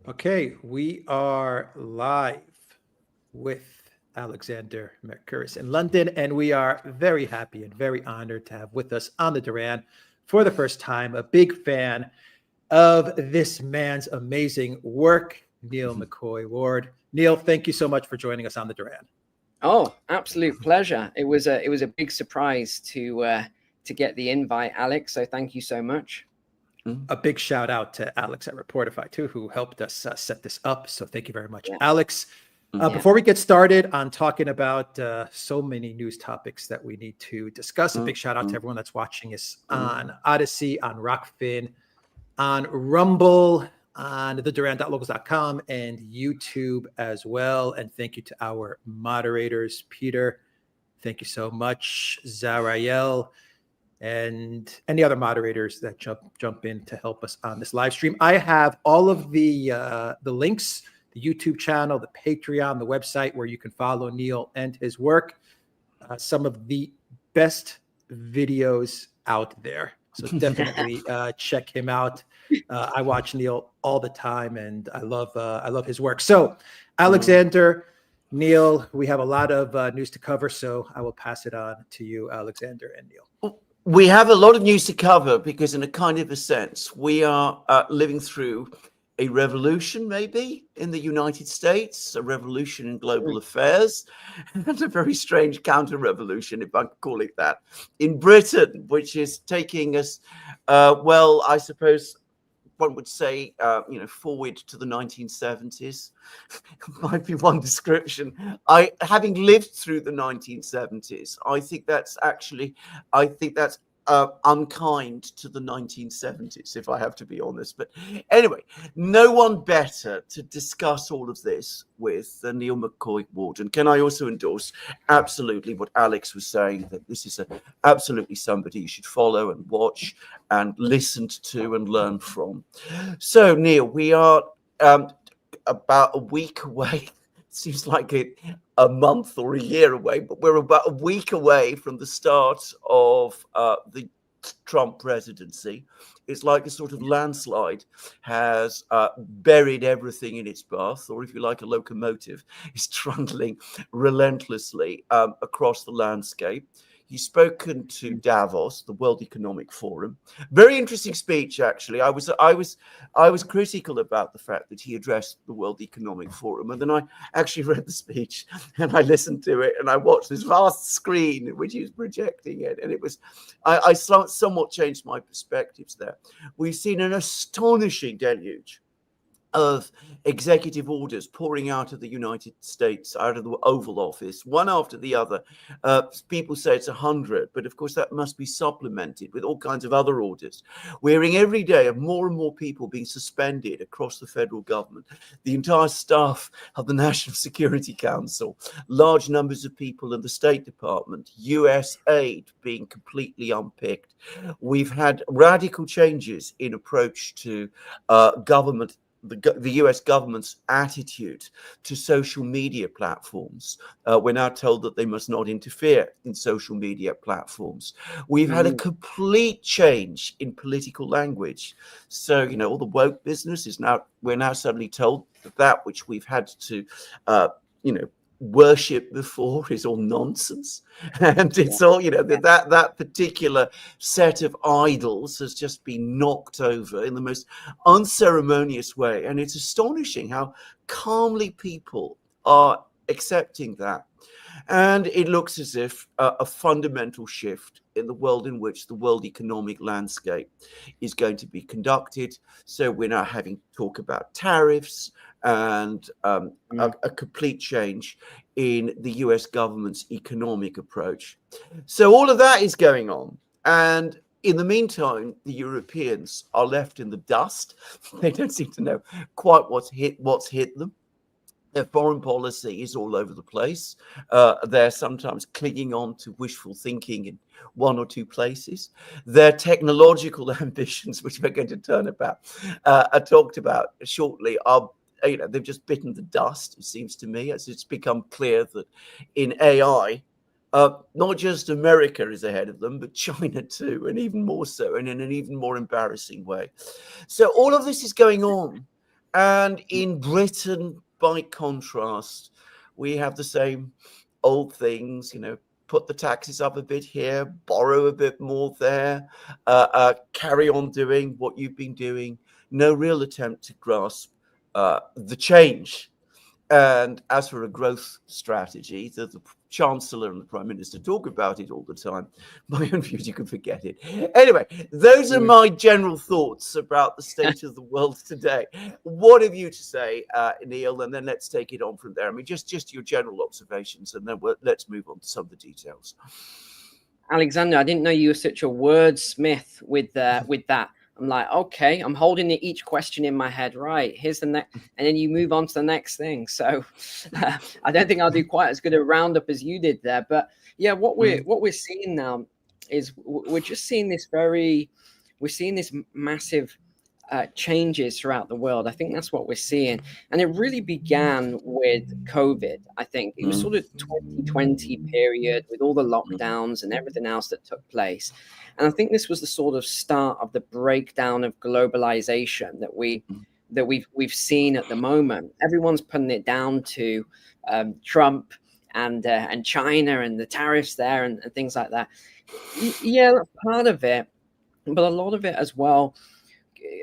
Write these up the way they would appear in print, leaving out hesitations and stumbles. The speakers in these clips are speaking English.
Okay, we are live with Alexander Mercuris in London, and we are very happy and very honored to have with us on the Duran for the first time a big fan of this man's amazing work, Neil McCoy-Ward. Neil, thank you so much for joining us on the Duran. Oh, absolute pleasure. It was a big surprise to get the invite, Alex. So thank you so much. A big shout out to Alex at Reportify too, who helped us set this up. So thank you very much, Yeah. Alex. Yeah. Before we get started on talking about so many news topics that we need to discuss, a big shout out to everyone that's watching us on Odyssey, on Rockfin, on Rumble, on theduran.locals.com, and YouTube as well. And thank you to our moderators, Peter. Thank you so much, Zarael, and any other moderators that jump in to help us on this live stream. I have all of the links, the YouTube channel, the Patreon, the website where you can follow Neil and his work. Some of the best videos out there. So definitely check him out. I watch Neil all the time, and I love his work. So, Alexander, Neil, we have a lot of news to cover, so I will pass it on to you, Alexander and Neil. We have a lot of news to cover because, in a kind of a sense, we are living through a revolution, maybe, in the United States, a revolution in global affairs, and a very strange counter-revolution, if I can call it that, in Britain, which is taking us, well, I suppose one would say, forward to the 1970s. Might be one description. Having lived through the 1970s, I think that's unkind to the 1970s, if I have to be honest. But anyway, no one better to discuss all of this with than Neil McCoy-Ward. And can I also endorse absolutely what Alex was saying, that this is absolutely somebody you should follow and watch and listen to and learn from. So, Neil, we are about a week away. Seems like a month or a year away, but we're about a week away from the start of the Trump presidency. It's like a sort of landslide has buried everything in its path, or if you like, a locomotive is trundling relentlessly across the landscape. He's spoken to Davos, the World Economic Forum. Very interesting speech, actually. I was critical about the fact that he addressed the World Economic Forum, and then I actually read the speech and I listened to it and I watched this vast screen in which he was projecting it, and it was I somewhat changed my perspectives there. We've seen an astonishing deluge of executive orders pouring out of the United States, out of the Oval Office, one after the other. People say it's 100, but of course that must be supplemented with all kinds of other orders. We're hearing every day of more and more people being suspended across the federal government, the entire staff of the National Security Council, large numbers of people in the State Department, US aid being completely unpicked. We've had radical changes in approach to government, the US government's attitude to social media platforms. We're now told that they must not interfere in social media platforms. We've had a complete change in political language. So, all the woke business is now, we're now suddenly told that which we've had to, worship before is all nonsense, and it's all that particular set of idols has just been knocked over in the most unceremonious way, and it's astonishing how calmly people are accepting that. And it looks as if a fundamental shift in the world in which the world economic landscape is going to be conducted. So we're now having talk about tariffs and a complete change in the US government's economic approach. So all of that is going on. And in the meantime, the Europeans are left in the dust. They don't seem to know quite what's hit them. Their foreign policy is all over the place. They're sometimes clinging on to wishful thinking in one or two places. Their technological ambitions, which we're going to are talked about shortly, are they've just bitten the dust, it seems to me, as it's become clear that in AI, not just America is ahead of them, but China too, and even more so, and in an even more embarrassing way. So all of this is going on. And in Britain, by contrast, we have the same old things, put the taxes up a bit here, borrow a bit more there, carry on doing what you've been doing. No real attempt to grasp the change. And as for a growth strategy, the Chancellor and the Prime Minister talk about it all the time. My own views, you can forget it. Anyway, those are my general thoughts about the state of the world today. What have you to say, Neil? And then let's take it on from there. I mean, just your general observations, and then let's move on to some of the details. Alexander, I didn't know you were such a wordsmith with that. I'm like, okay, I'm holding each question in my head. Right, here's the next, and then you move on to the next thing. So I don't think I'll do quite as good a roundup as you did there. But yeah, what we're seeing now is we're just seeing this massive changes throughout the world. I think that's what we're seeing, and it really began with COVID. I think it was sort of 2020 period with all the lockdowns and everything else that took place. And I think this was the sort of start of the breakdown of globalization that we've seen at the moment. Everyone's putting it down to Trump and China and the tariffs there and things like that. Yeah, that's part of it, but a lot of it as well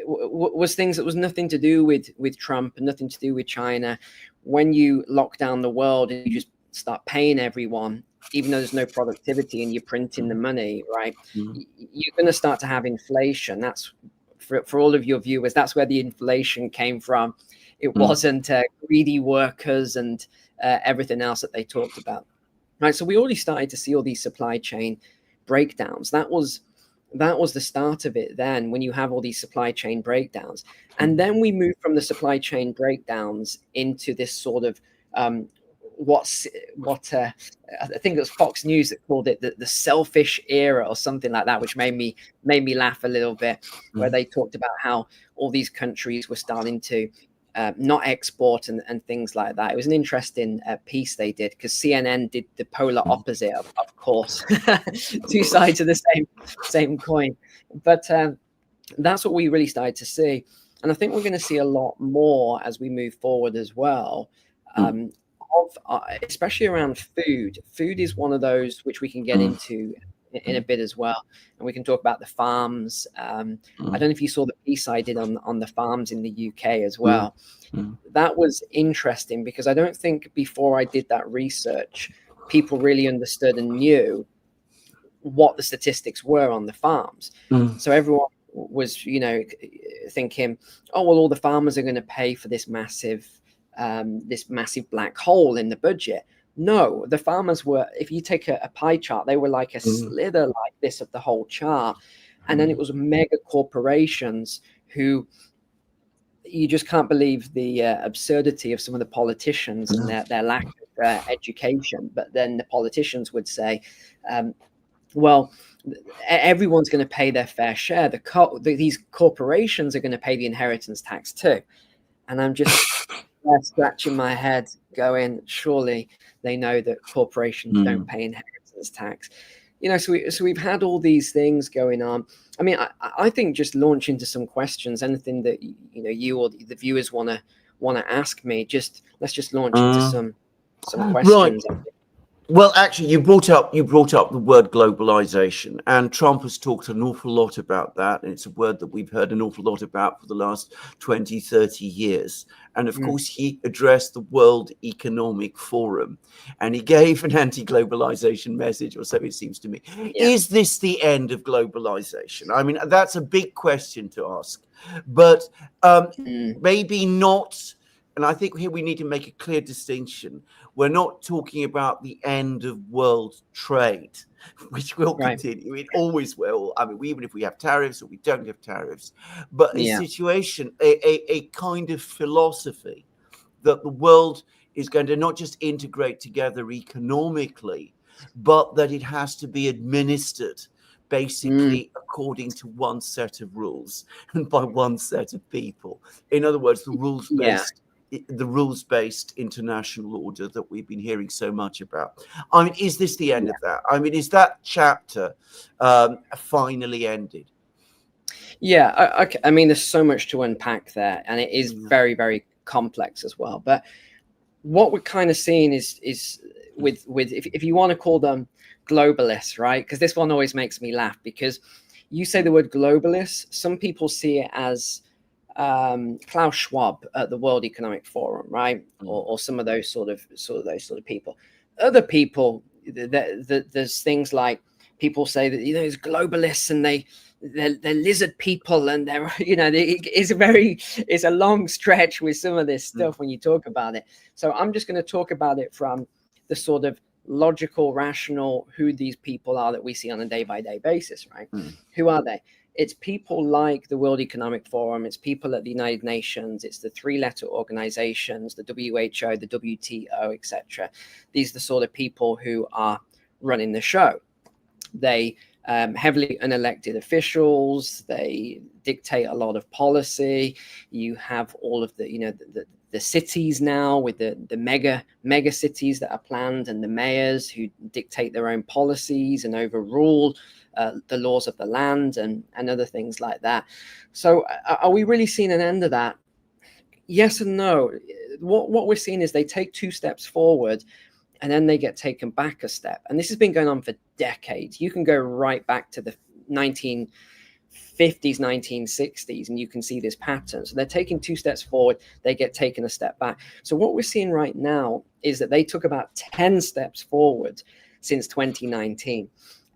was things that was nothing to do with Trump and nothing to do with China. When you lock down the world and you just start paying everyone, even though there's no productivity and you're printing the money, right? You're going to start to have inflation. That's for all of your viewers. That's where the inflation came from. It wasn't greedy workers and everything else that they talked about, right? So we already started to see all these supply chain breakdowns. That was the start of it then, when you have all these supply chain breakdowns. And then we move from the supply chain breakdowns into this sort of I think it was Fox News that called it the selfish era or something like that, which made me laugh a little bit, where they talked about how all these countries were starting to not export and things like that. It was an interesting piece they did, because CNN did the polar opposite, of course. Two sides of the same coin. But that's what we really started to see. And I think we're going to see a lot more as we move forward as well. Especially around food. Food is one of those which we can get into in a bit as well, and we can talk about the farms. I don't know if you saw the piece I did on the farms in the UK as well. That was interesting, because I don't think before I did that research, people really understood and knew what the statistics were on the farms. So everyone was, thinking, oh, well, all the farmers are going to pay for this massive black hole in the budget. No, the farmers were, if you take a pie chart, they were like a slither like this of the whole chart. And then it was mega corporations who, you just can't believe the absurdity of some of the politicians and their lack of education. But then the politicians would say, well, everyone's going to pay their fair share. These corporations are going to pay the inheritance tax too. And I'm just scratching my head going, surely they know that corporations don't pay inheritance tax. So we've had all these things going on. I mean, I think just launch into some questions, anything that you or the viewers want to ask me. Let's just launch into some questions. Right. Well, actually, you brought up the word globalization, and Trump has talked an awful lot about that. And it's a word that we've heard an awful lot about for the last 20, 30 years. And of course, he addressed the World Economic Forum, and he gave an anti-globalization message, or so it seems to me. Yeah. Is this the end of globalization? I mean, that's a big question to ask, but maybe not. And I think here we need to make a clear distinction. We're not talking about the end of world trade, which will continue. It always will. I mean, even if we have tariffs or we don't have tariffs, but a situation, a kind of philosophy that the world is going to not just integrate together economically, but that it has to be administered basically according to one set of rules and by one set of people. In other words, the rules-based international order that we've been hearing so much about. I mean, is this the end of that? I mean, is that chapter finally ended? Yeah, I mean, there's so much to unpack there, and it is very, very complex as well. But what we're kind of seeing is with if you want to call them globalists, right? Because this one always makes me laugh, because you say the word globalist, some people see it as Klaus Schwab at the World Economic Forum, right? Or some of those sort of people. Other people, there's things like people say that, you know, it's globalists and they're lizard people, and they're, you know, it's a long stretch with some of this stuff when you talk about it. So I'm just going to talk about it from the sort of logical, rational, who these people are that we see on a day-by-day basis, right? Who are they? It's people like the World Economic Forum. It's people at the United Nations. It's the three-letter organizations, the WHO, the WTO, etc. These are the sort of people who are running the show. They heavily unelected officials. They dictate a lot of policy. You have all of the, you know, the cities now with the mega cities that are planned, and the mayors who dictate their own policies and overrule the laws of the land and other things like that. So are we really seeing an end of that? Yes and no. What we're seeing is they take 2 steps forward, and then they get taken back a step. And this has been going on for decades. You can go right back to the 1950s, 1960s, and you can see this pattern. So they're taking 2 steps forward, they get taken a step back. So what we're seeing right now is that they took about 10 steps forward since 2019.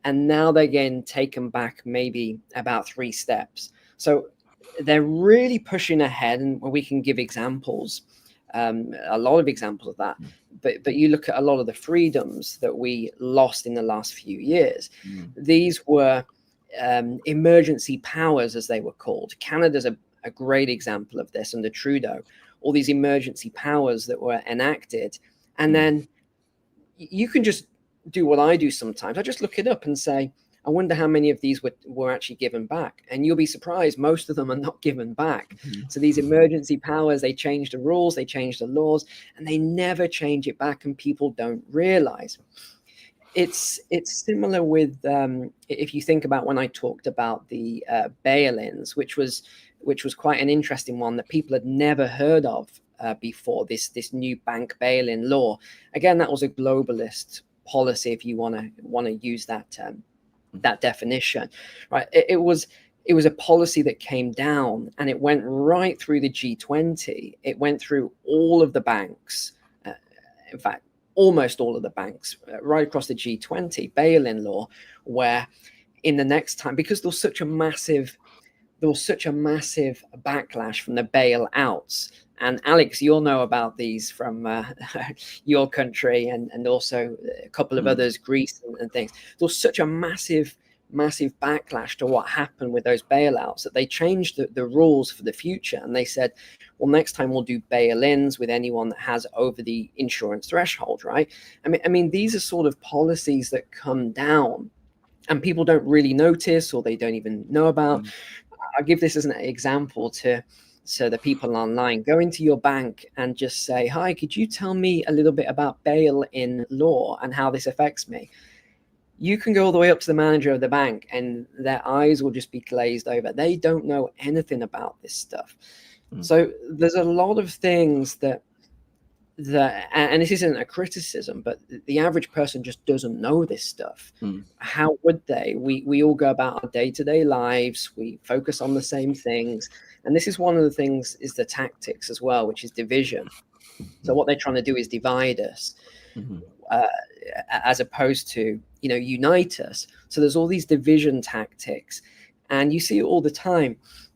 And now they're getting taken back maybe about 3 steps. So they're really pushing ahead, and we can give examples, a lot of examples of that. But you look at a lot of the freedoms that we lost in the last few years. These were emergency powers, as they were called. Canada's a great example of this under Trudeau. All these emergency powers that were enacted. And then you can just do what I do sometimes. I just look it up and say, I wonder how many of these were actually given back. And you'll be surprised, most of them are not given back. So these emergency powers, they change the rules, they change the laws, and they never change it back, and people don't realize. It's similar with, if you think about when I talked about the bail-ins, which was quite an interesting one that people had never heard of before, this new bank bail-in law. Again, that was a globalist policy, if you want to use that definition, right? It was a policy that came down, and it went right through the G20. It went through all of the banks, in fact, almost all of the banks, right across the G20 bail-in law, where in the next time, because there was such a massive backlash from the bailouts. And Alex, you'll know about these from your country and also a couple of others, Greece and things. There was such a massive backlash to what happened with those bailouts that they changed the rules for the future. And they said, well, next time we'll do bail-ins with anyone that has over the insurance threshold, right? I mean, these are sort of policies that come down and people don't really notice, or they don't even know about. I'll give this as an example to the people online. Go into your bank and just say, hi, could you tell me a little bit about bail-in law and how this affects me? You can go all the way up to the manager of the bank and their eyes will just be glazed over. They don't know anything about this stuff. So there's a lot of things that, and this isn't a criticism, but the average person just doesn't know this stuff. How would they? We all go about our day-to-day lives. We focus on the same things. And this is one of the things, is the tactics as well, which is division. So what they're trying to do is divide us, as opposed to, you know, unite us. So there's all these division tactics, and you see it all the time.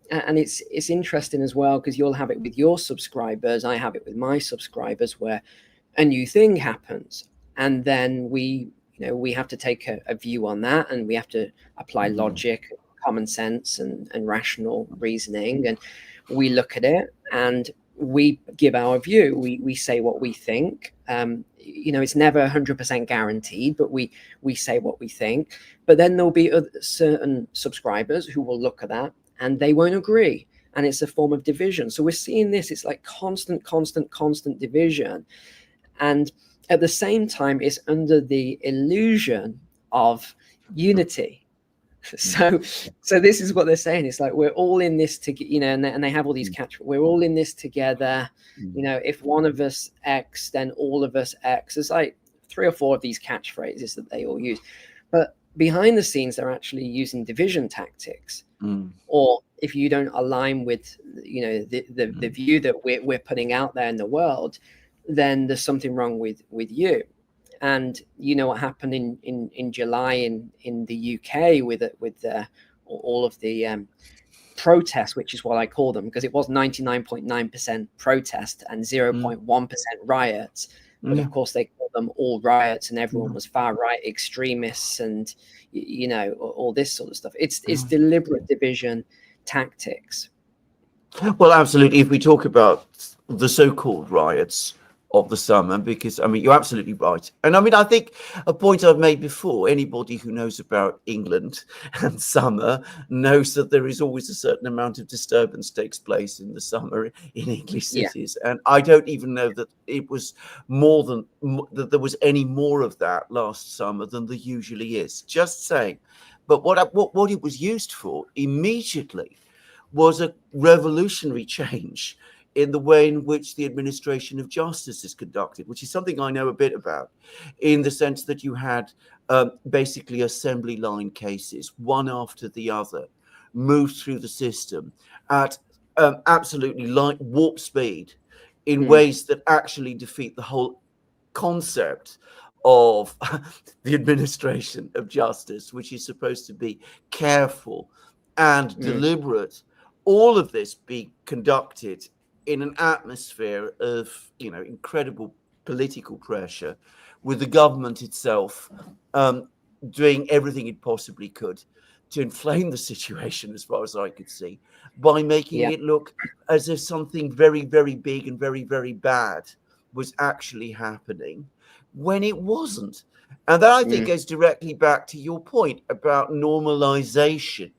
And it's interesting as well, because you'll have it with your subscribers. I have it with my subscribers, where a new thing happens, and then we have to take a view on that, and we have to apply logic, common sense, and rational reasoning, and we look at it and we give our view. We say what we think. It's never 100% guaranteed, but we say what we think. But then there'll be certain subscribers who will look at that and they won't agree. And it's a form of division. So we're seeing this, it's like constant division. And at the same time, it's under the illusion of unity. So this is what they're saying. It's like, we're all in this together, and they have all these we're all in this together. If one of us X, then all of us X. There's like 3 or 4 of these catchphrases that they all use. But behind the scenes, they're actually using division tactics. Or if you don't align with, the view that we're putting out there in the world, then there's something wrong with you. And what happened in July in the UK with all of the protests, which is what I call them, because it was 99.9% protest and 0.1% riots. But of course, they call them all riots, and everyone was far right extremists, and all this sort of stuff. It's deliberate division tactics. Well, absolutely. If we talk about the so-called riots of the summer, because you're absolutely right. And I think a point I've made before, anybody who knows about England and summer knows that there is always a certain amount of disturbance takes place in the summer in English cities. And I don't even know that it was that there was any more of that last summer than there usually is. Just saying. But what it was used for immediately was a revolutionary change in the way in which the administration of justice is conducted, which is something I know a bit about, in the sense that you had basically assembly line cases, one after the other, moved through the system at absolutely light warp speed in ways that actually defeat the whole concept of the administration of justice, which is supposed to be careful and deliberate. All of this be conducted in an atmosphere of, incredible political pressure, with the government itself doing everything it possibly could to inflame the situation, as far as I could see, by making it look as if something very, very big and very, very bad was actually happening when it wasn't. And that, I think, goes directly back to your point about normalizing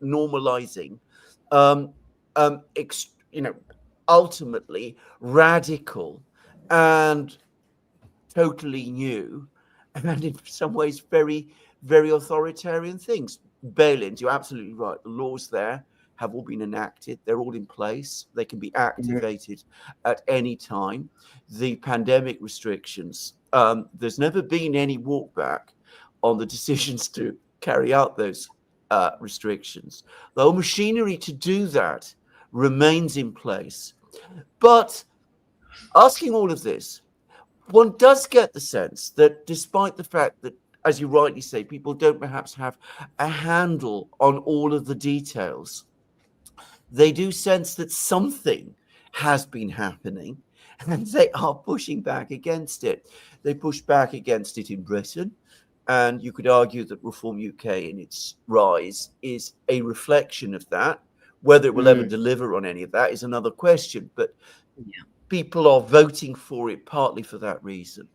ultimately radical and totally new, and in some ways very, very authoritarian things. Bail-ins, you're absolutely right. The laws there have all been enacted. They're all in place. They can be activated at any time. The pandemic restrictions, there's never been any walk back on the decisions to carry out those restrictions. The whole machinery to do that remains in place. But asking all of this, one does get the sense that despite the fact that, as you rightly say, people don't perhaps have a handle on all of the details, they do sense that something has been happening, and they are pushing back against it. They push back against it in Britain, and you could argue that Reform UK in its rise is a reflection of that. Whether it will ever deliver on any of that is another question, but people are voting for it partly for that reason.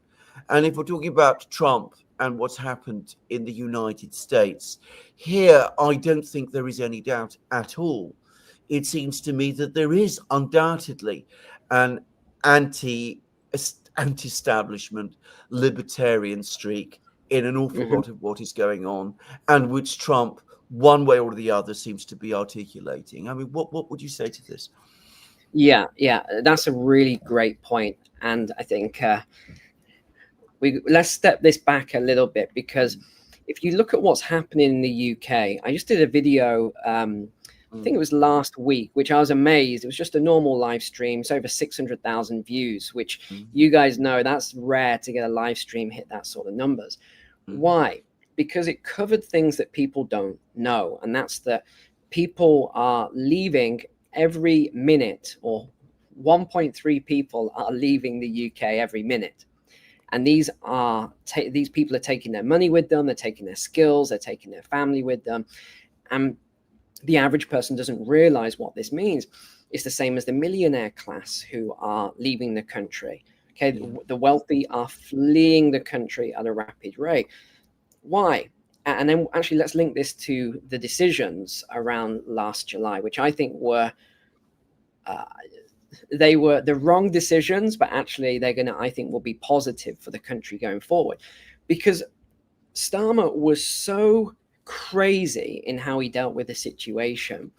And if we're talking about Trump and what's happened in the United States, here I don't think there is any doubt at all. It seems to me that there is undoubtedly an anti-establishment libertarian streak in an awful lot of what is going on, and which Trump, one way or the other, seems to be articulating. What would you say to this? Yeah, that's a really great point. And I think let's step this back a little bit, because if you look at what's happening in the UK, I just did a video, I think it was last week, which I was amazed. It was just a normal live stream. It's over 600,000 views, which you guys know that's rare to get a live stream hit that sort of numbers. Why? Because it covered things that people don't know. And that's that people are leaving every minute, or 1.3 people are leaving the UK every minute. And these people are taking their money with them. They're taking their skills. They're taking their family with them. And the average person doesn't realize what this means. It's the same as the millionaire class who are leaving the country. Okay, the wealthy are fleeing the country at a rapid rate. Why? And then actually, let's link this to the decisions around last July, which I think were they were the wrong decisions, but actually I think will be positive for the country going forward, because Starmer was so crazy in how he dealt with the situation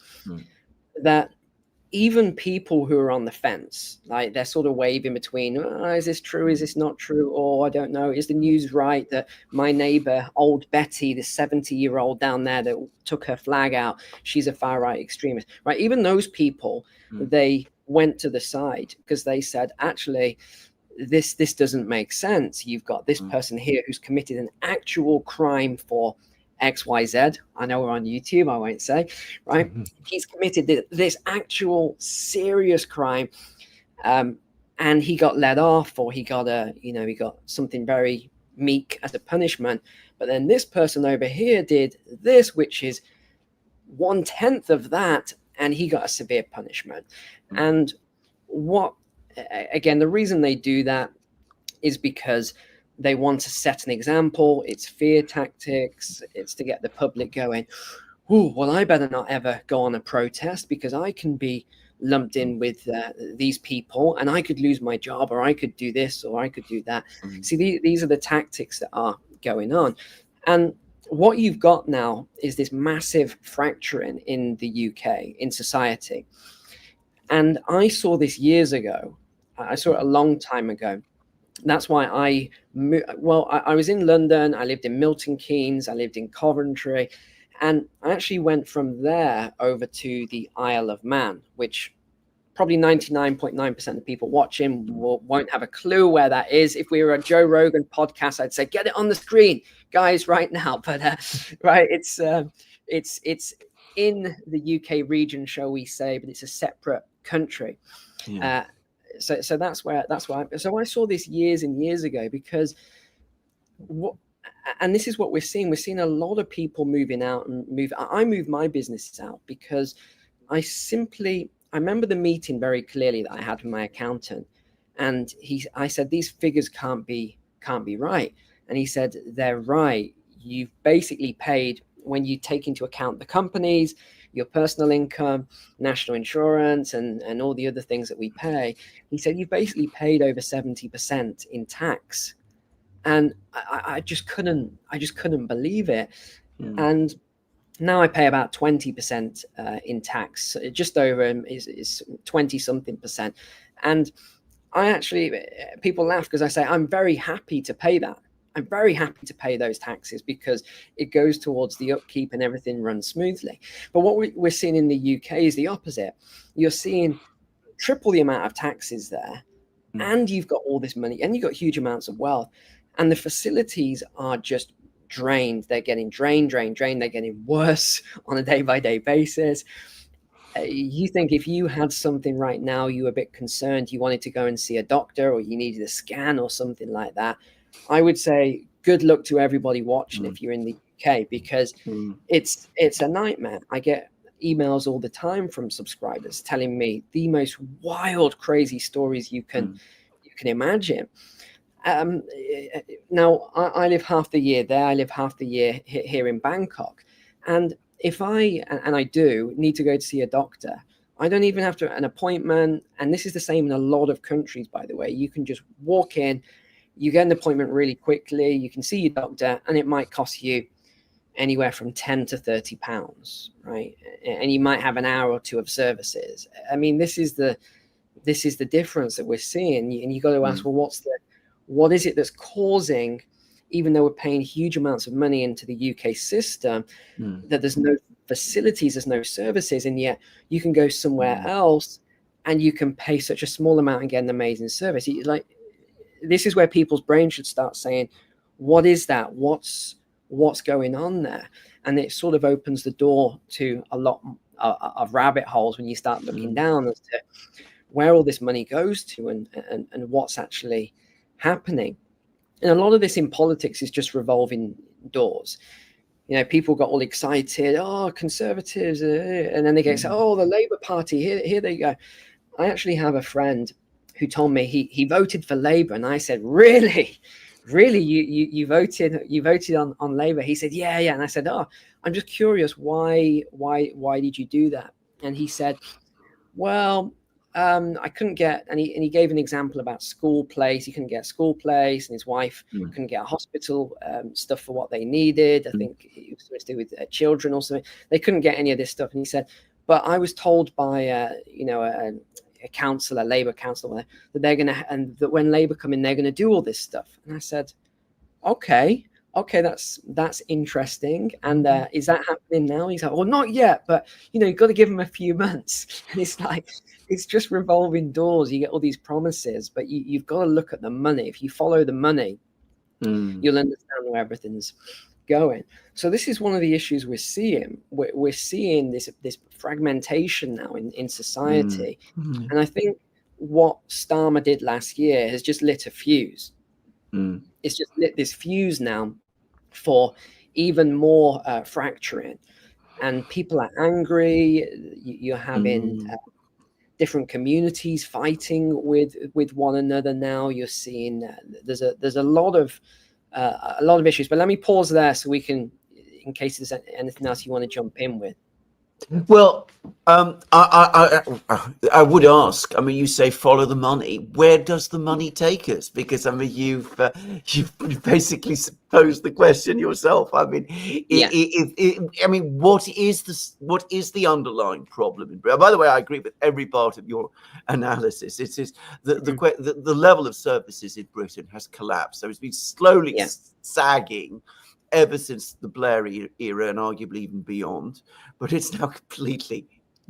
that even people who are on the fence, like they're sort of waving between, is this true? Is this not true? Or I don't know. Is the news right that my neighbor, old Betty, the 70-year-old down there that took her flag out, she's a far right extremist, right? Even those people, they went to the side because they said, actually, this doesn't make sense. You've got this person here who's committed an actual crime for XYZ. I know we're on YouTube, I won't say, right? He's committed this actual serious crime, and he got let off, or he got he got something very meek as a punishment. But then this person over here did this, which is 1/10 of that, and he got a severe punishment. And again, the reason they do that is because they want to set an example. It's fear tactics. It's to get the public going, oh, well, I better not ever go on a protest because I can be lumped in with these people and I could lose my job, or I could do this, or I could do that. See, these are the tactics that are going on. And what you've got now is this massive fracturing in the UK, in society. And I saw this years ago. I saw it a long time ago. That's why I was in London. I lived in Milton Keynes. I lived in Coventry. And I actually went from there over to the Isle of Man, which probably 99.9% of people watching won't have a clue where that is. If we were a Joe Rogan podcast, I'd say, get it on the screen, guys, right now. But right, it's in the UK region, shall we say, but it's a separate country. Yeah. So that's why. So I saw this years and years ago, because and this is what we're seeing. We're seeing a lot of people moving out and I moved my businesses out because I remember the meeting very clearly that I had with my accountant, and I said, these figures can't be right. And he said, they're right. You've basically paid, when you take into account the companies, your personal income, national insurance, and all the other things that we pay. He said, you've basically paid over 70% in tax. And I just couldn't believe it. And now I pay about 20% in tax, just over is 20 something percent. And people laugh because I say, I'm very happy to pay that. I'm very happy to pay those taxes because it goes towards the upkeep and everything runs smoothly. But what we're seeing in the UK is the opposite. You're seeing triple the amount of taxes there, and you've got all this money, and you've got huge amounts of wealth, and the facilities are just drained. They're getting drained. They're getting worse on a day-by-day basis. You think if you had something right now, you were a bit concerned, you wanted to go and see a doctor, or you needed a scan or something like that, I would say good luck to everybody watching if you're in the UK, because it's a nightmare. I get emails all the time from subscribers telling me the most wild, crazy stories you can imagine. Now, I live half the year there. I live half the year here in Bangkok. And if I do need to go to see a doctor, I don't even have to an appointment. And this is the same in a lot of countries, by the way. You can just walk in, you get an appointment really quickly, you can see your doctor, and it might cost you anywhere from 10 to 30 pounds, right? And you might have an hour or two of services. I mean, this is the difference that we're seeing. And you got to ask, well, what is it that's causing, even though we're paying huge amounts of money into the UK system, that there's no facilities, there's no services, and yet you can go somewhere else and you can pay such a small amount and get an amazing service. This is where people's brains should start saying, what is that? What's going on there? And it sort of opens the door to a lot of rabbit holes when you start looking down as to where all this money goes to and what's actually happening. And a lot of this in politics is just revolving doors. People got all excited, conservatives, and then they get say, the Labour Party, here they go. I actually have a friend who told me he voted for Labour, and I said, really, you voted on Labour? He said, yeah, and I said, I'm just curious, why did you do that? And he said, well, I couldn't get, and he gave an example about school place. He couldn't get a school place, and his wife couldn't get a hospital stuff for what they needed. I think it was supposed to do with children or something. They couldn't get any of this stuff. And he said, but I was told by, a councillor, Labour councillor, that they're going to, and that when Labour come in, they're going to do all this stuff. And I said, okay, that's interesting. And is that happening now? He's like, well, not yet, but you've got to give them a few months. And it's like, it's just revolving doors. You get all these promises, but you've got to look at the money. If you follow the money, you'll understand where everything's going. So this is one of the issues we're seeing. We're seeing this fragmentation now in society. And I think what Starmer did last year has just lit a fuse. It's just lit this fuse now for even more fracturing, and people are angry. You're having different communities fighting with one another now. You're seeing there's a lot of issues. But let me pause there so we can, in case there's anything else you want to jump in with. Well, I would ask. I mean, you say follow the money. Where does the money take us? Because I mean, you've basically posed the question yourself. I mean, what is the underlying problem? By the way, I agree with every part of your analysis. It is the level of services in Britain has collapsed. So it's been slowly sagging ever since the Blair era, and arguably even beyond, but it's now completely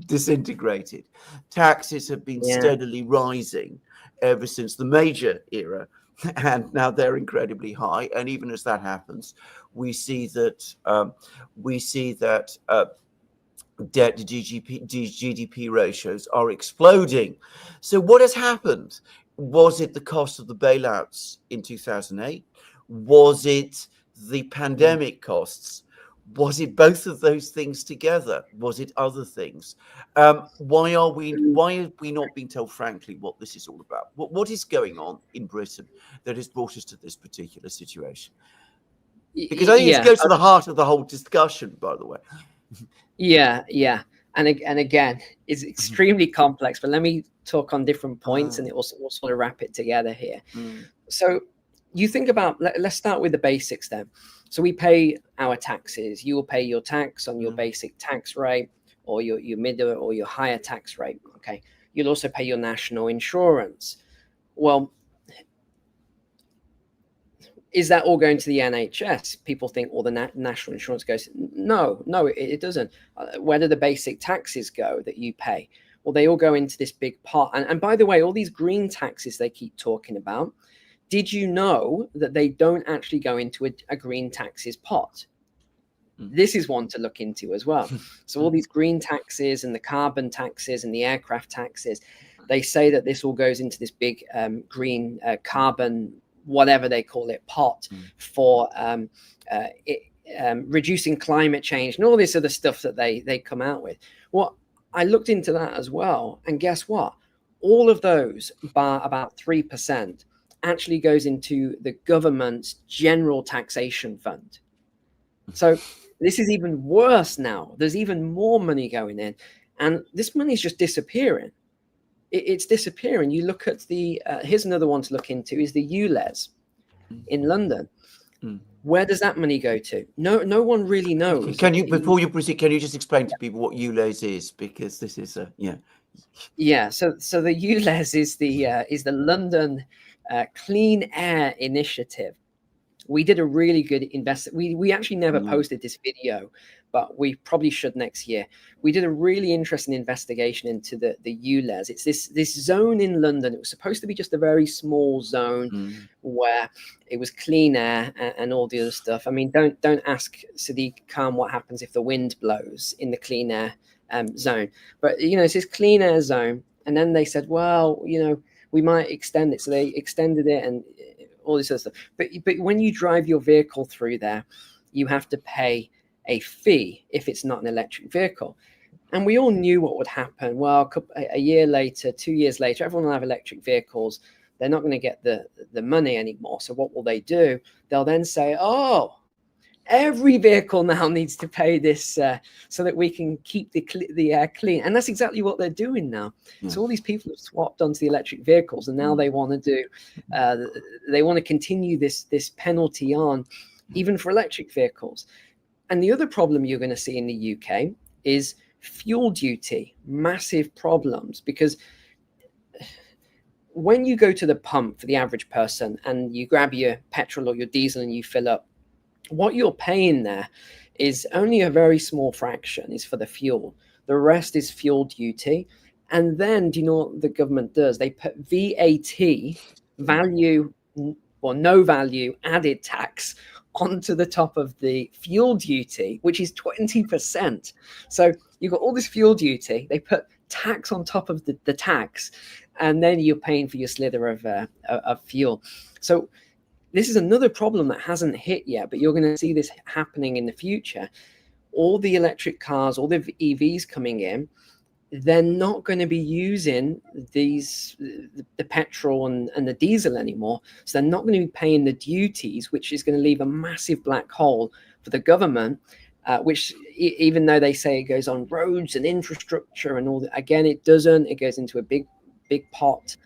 disintegrated. Taxes have been steadily rising ever since the Major era, and now they're incredibly high. And even as that happens, we see that debt to GDP ratios are exploding. So what has happened? Was it the cost of the bailouts in 2008? Was it the pandemic costs? Was it both of those things together? Was it other things? Why have we not been told frankly what this is all about? What is going on in Britain that has brought us to this particular situation? Because I think it goes to the heart of the whole discussion, by the way. And again, it's extremely complex, but let me talk on different points and it will sort of wrap it together here. So you think about, let's start with the basics then. So we pay our taxes. You will pay your tax on your basic tax rate, or your middle or your higher tax rate. Okay. You'll also pay your national insurance. Well, is that all going to the NHS? People think, well, the national insurance goes. No, it doesn't. Where do the basic taxes go that you pay? Well, they all go into this big pot. And by the way, all these green taxes they keep talking about, did you know that they don't actually go into a green taxes pot? This is one to look into as well. So all these green taxes and the carbon taxes and the aircraft taxes, they say that this all goes into this big green carbon, whatever they call it, pot for reducing climate change and all this other stuff that they come out with. Well, I looked into that as well. And guess what? All of those, bar about 3%, actually goes into the government's general taxation fund. So this is even worse now. There's even more money going in, and this money is just disappearing. It's disappearing. You look at here's another one to look into, is the ULEZ in London. Where does that money go to? No one really knows. Before you proceed, can you just explain to people what ULEZ is? Because this is So the ULEZ is the London Clean Air Initiative. We did a really good we actually never posted this video, but we probably should next year. We did a really interesting investigation into the ULEZ. It's this zone in London. It was supposed to be just a very small zone where it was clean air and all the other stuff. I mean, don't ask Sadiq Khan what happens if the wind blows in the clean air zone. But it's this clean air zone, and then they said, well, we might extend it. So they extended it and all this other stuff. But when you drive your vehicle through there, you have to pay a fee if it's not an electric vehicle. And we all knew what would happen. Well, a year later, 2 years later, everyone will have electric vehicles. They're not going to get the money anymore. So what will they do? They'll then say, oh, every vehicle now needs to pay this so that we can keep the air clean. And that's exactly what they're doing now. Yeah. So all these people have swapped onto the electric vehicles, and now they want to do they want to continue this penalty on even for electric vehicles. And the other problem you're going to see in the UK is fuel duty, massive problems, because when you go to the pump for the average person and you grab your petrol or your diesel and you fill up, what you're paying there is only a very small fraction is for the fuel. The rest is fuel duty. And then, do you know what the government does? They put VAT, value or no value added tax, onto the top of the fuel duty, which is 20%. So you've got all this fuel duty. They put tax on top of the tax, and then you're paying for your slither of fuel. So this is another problem that hasn't hit yet, but you're going to see this happening in the future. All the electric cars, all the EVs coming in, they're not going to be using the petrol and the diesel anymore. So they're not going to be paying the duties, which is going to leave a massive black hole for the government, which even though they say it goes on roads and infrastructure and all that, again, it doesn't. It goes into a big pot.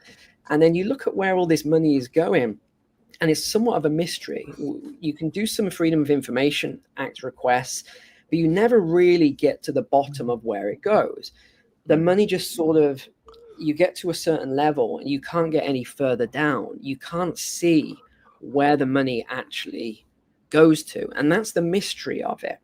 And then you look at where all this money is going, and it's somewhat of a mystery. You can do some Freedom of Information Act requests, but you never really get to the bottom of where it goes. The money just sort of, you get to a certain level and you can't get any further down. You can't see where the money actually goes to. And that's the mystery of it.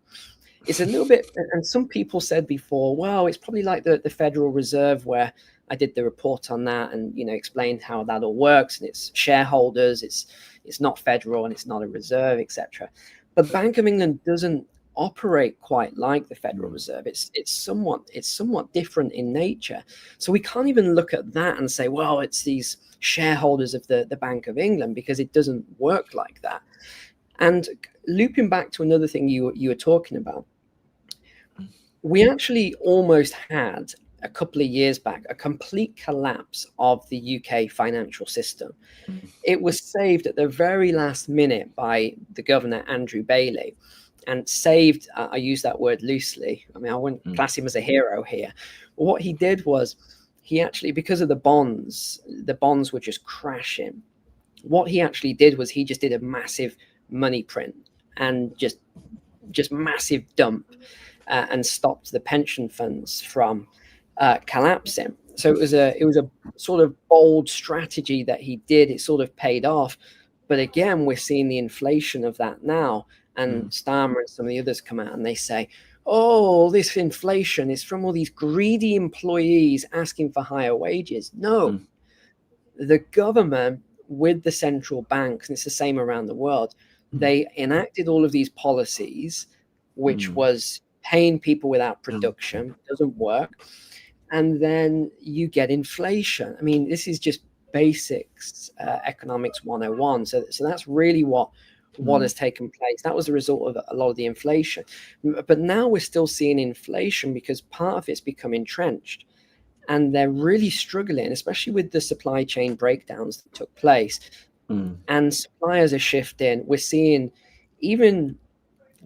It's a little bit, and some people said before, well, it's probably like the Federal Reserve, where I did the report on that and, you know, explained how that all works, and it's shareholders, it's not federal and it's not a reserve, etc. But Bank of England doesn't operate quite like the Federal Reserve. It's somewhat different in nature. So we can't even look at that and say, well, it's these shareholders of the Bank of England, because it doesn't work like that. And looping back to another thing you were talking about, we actually almost had a couple of years back a complete collapse of the UK financial system. It was saved at the very last minute by the governor, Andrew Bailey. And saved, I use that word loosely. I mean, I wouldn't class him as a hero here. But what he did was, he actually, because of the bonds were just crashing. What he actually did was he just did a massive money print and just massive dump and stopped the pension funds from collapsing. So it was a sort of bold strategy that he did. It sort of paid off. But again, we're seeing the inflation of that now. And Starmer and some of the others come out and they say, oh, this inflation is from all these greedy employees asking for higher wages. No, the government with the central banks, and it's the same around the world, they enacted all of these policies, which was paying people without production, doesn't work. And then you get inflation. I mean, this is just basics, economics 101. So that's really what has taken place. That was the result of a lot of the inflation. But now we're still seeing inflation because part of it's become entrenched, and they're really struggling, especially with the supply chain breakdowns that took place. And suppliers are shifting. We're seeing, even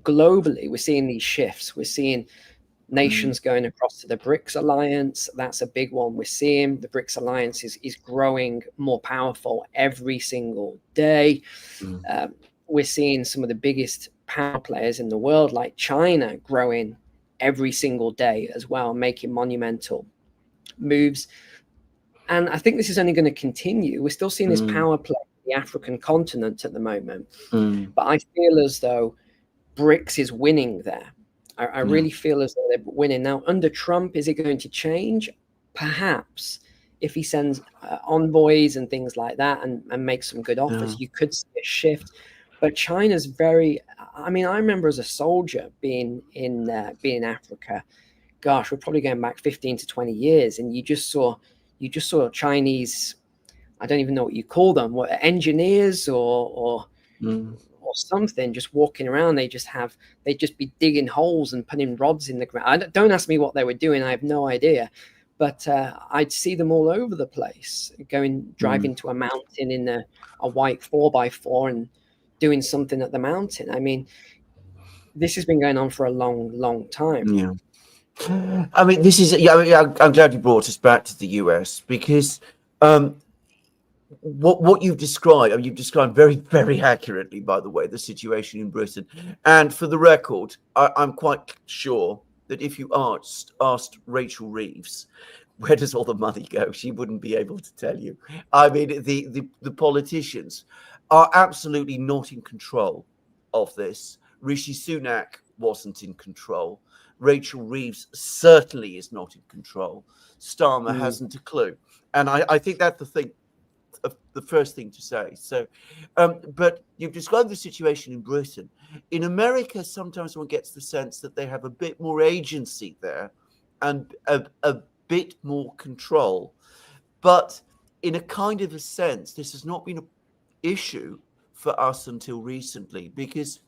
globally, we're seeing these shifts. We're seeing nations going across to the BRICS alliance. That's a big one. We're seeing the BRICS alliance is growing more powerful every single day. We're seeing some of the biggest power players in the world, like China, growing every single day as well, making monumental moves. And I think this is only going to continue. We're still seeing this power play in the African continent at the moment. But I feel as though BRICS is winning there. I really feel as though they're winning. Now, under Trump, is it going to change? Perhaps. If he sends envoys and things like that and makes some good offers, you could see a shift. But China's very, I mean, I remember as a soldier being in Africa. Gosh, we're probably going back 15 to 20 years. And you just saw Chinese, I don't even know what you call them, what, engineers or something, just walking around. They'd just be digging holes and putting rods in the ground. Don't ask me what they were doing. I have no idea. But I'd see them all over the place, driving to a mountain in a white 4x4 and doing something at the mountain. I mean, this has been going on for a long time. Yeah. I mean, this is, yeah, I mean, I'm glad you brought us back to the US, because what you've described, I mean, you've described very accurately, by the way, the situation in Britain. And for the record, I'm quite sure that if you asked Rachel Reeves, where does all the money go, she wouldn't be able to tell you. I mean, the politicians are absolutely not in control of this. Rishi Sunak wasn't in control. Rachel Reeves certainly is not in control. Starmer hasn't a clue. And I think that's the first thing to say. So, but you've described the situation in Britain. In America, sometimes one gets the sense that they have a bit more agency there and a bit more control. But in a kind of a sense, this has not been an issue for us until recently, because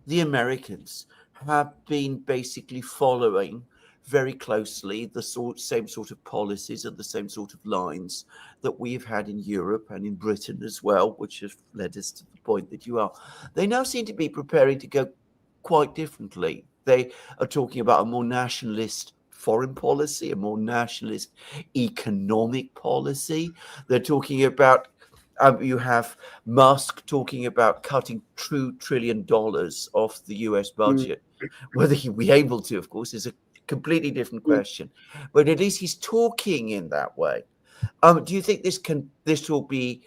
the Americans have been basically following very closely the same sort of policies and the same sort of lines that we've had in Europe and in Britain as well, which has led us to the point that you are. They now seem to be preparing to go quite differently. They are talking about a more nationalist foreign policy, a more nationalist economic policy. They're talking about you have Musk talking about cutting $2 trillion off the US budget. Whether he'll be able to, of course, is a completely different question. But at least he's talking in that way. Do you think this will be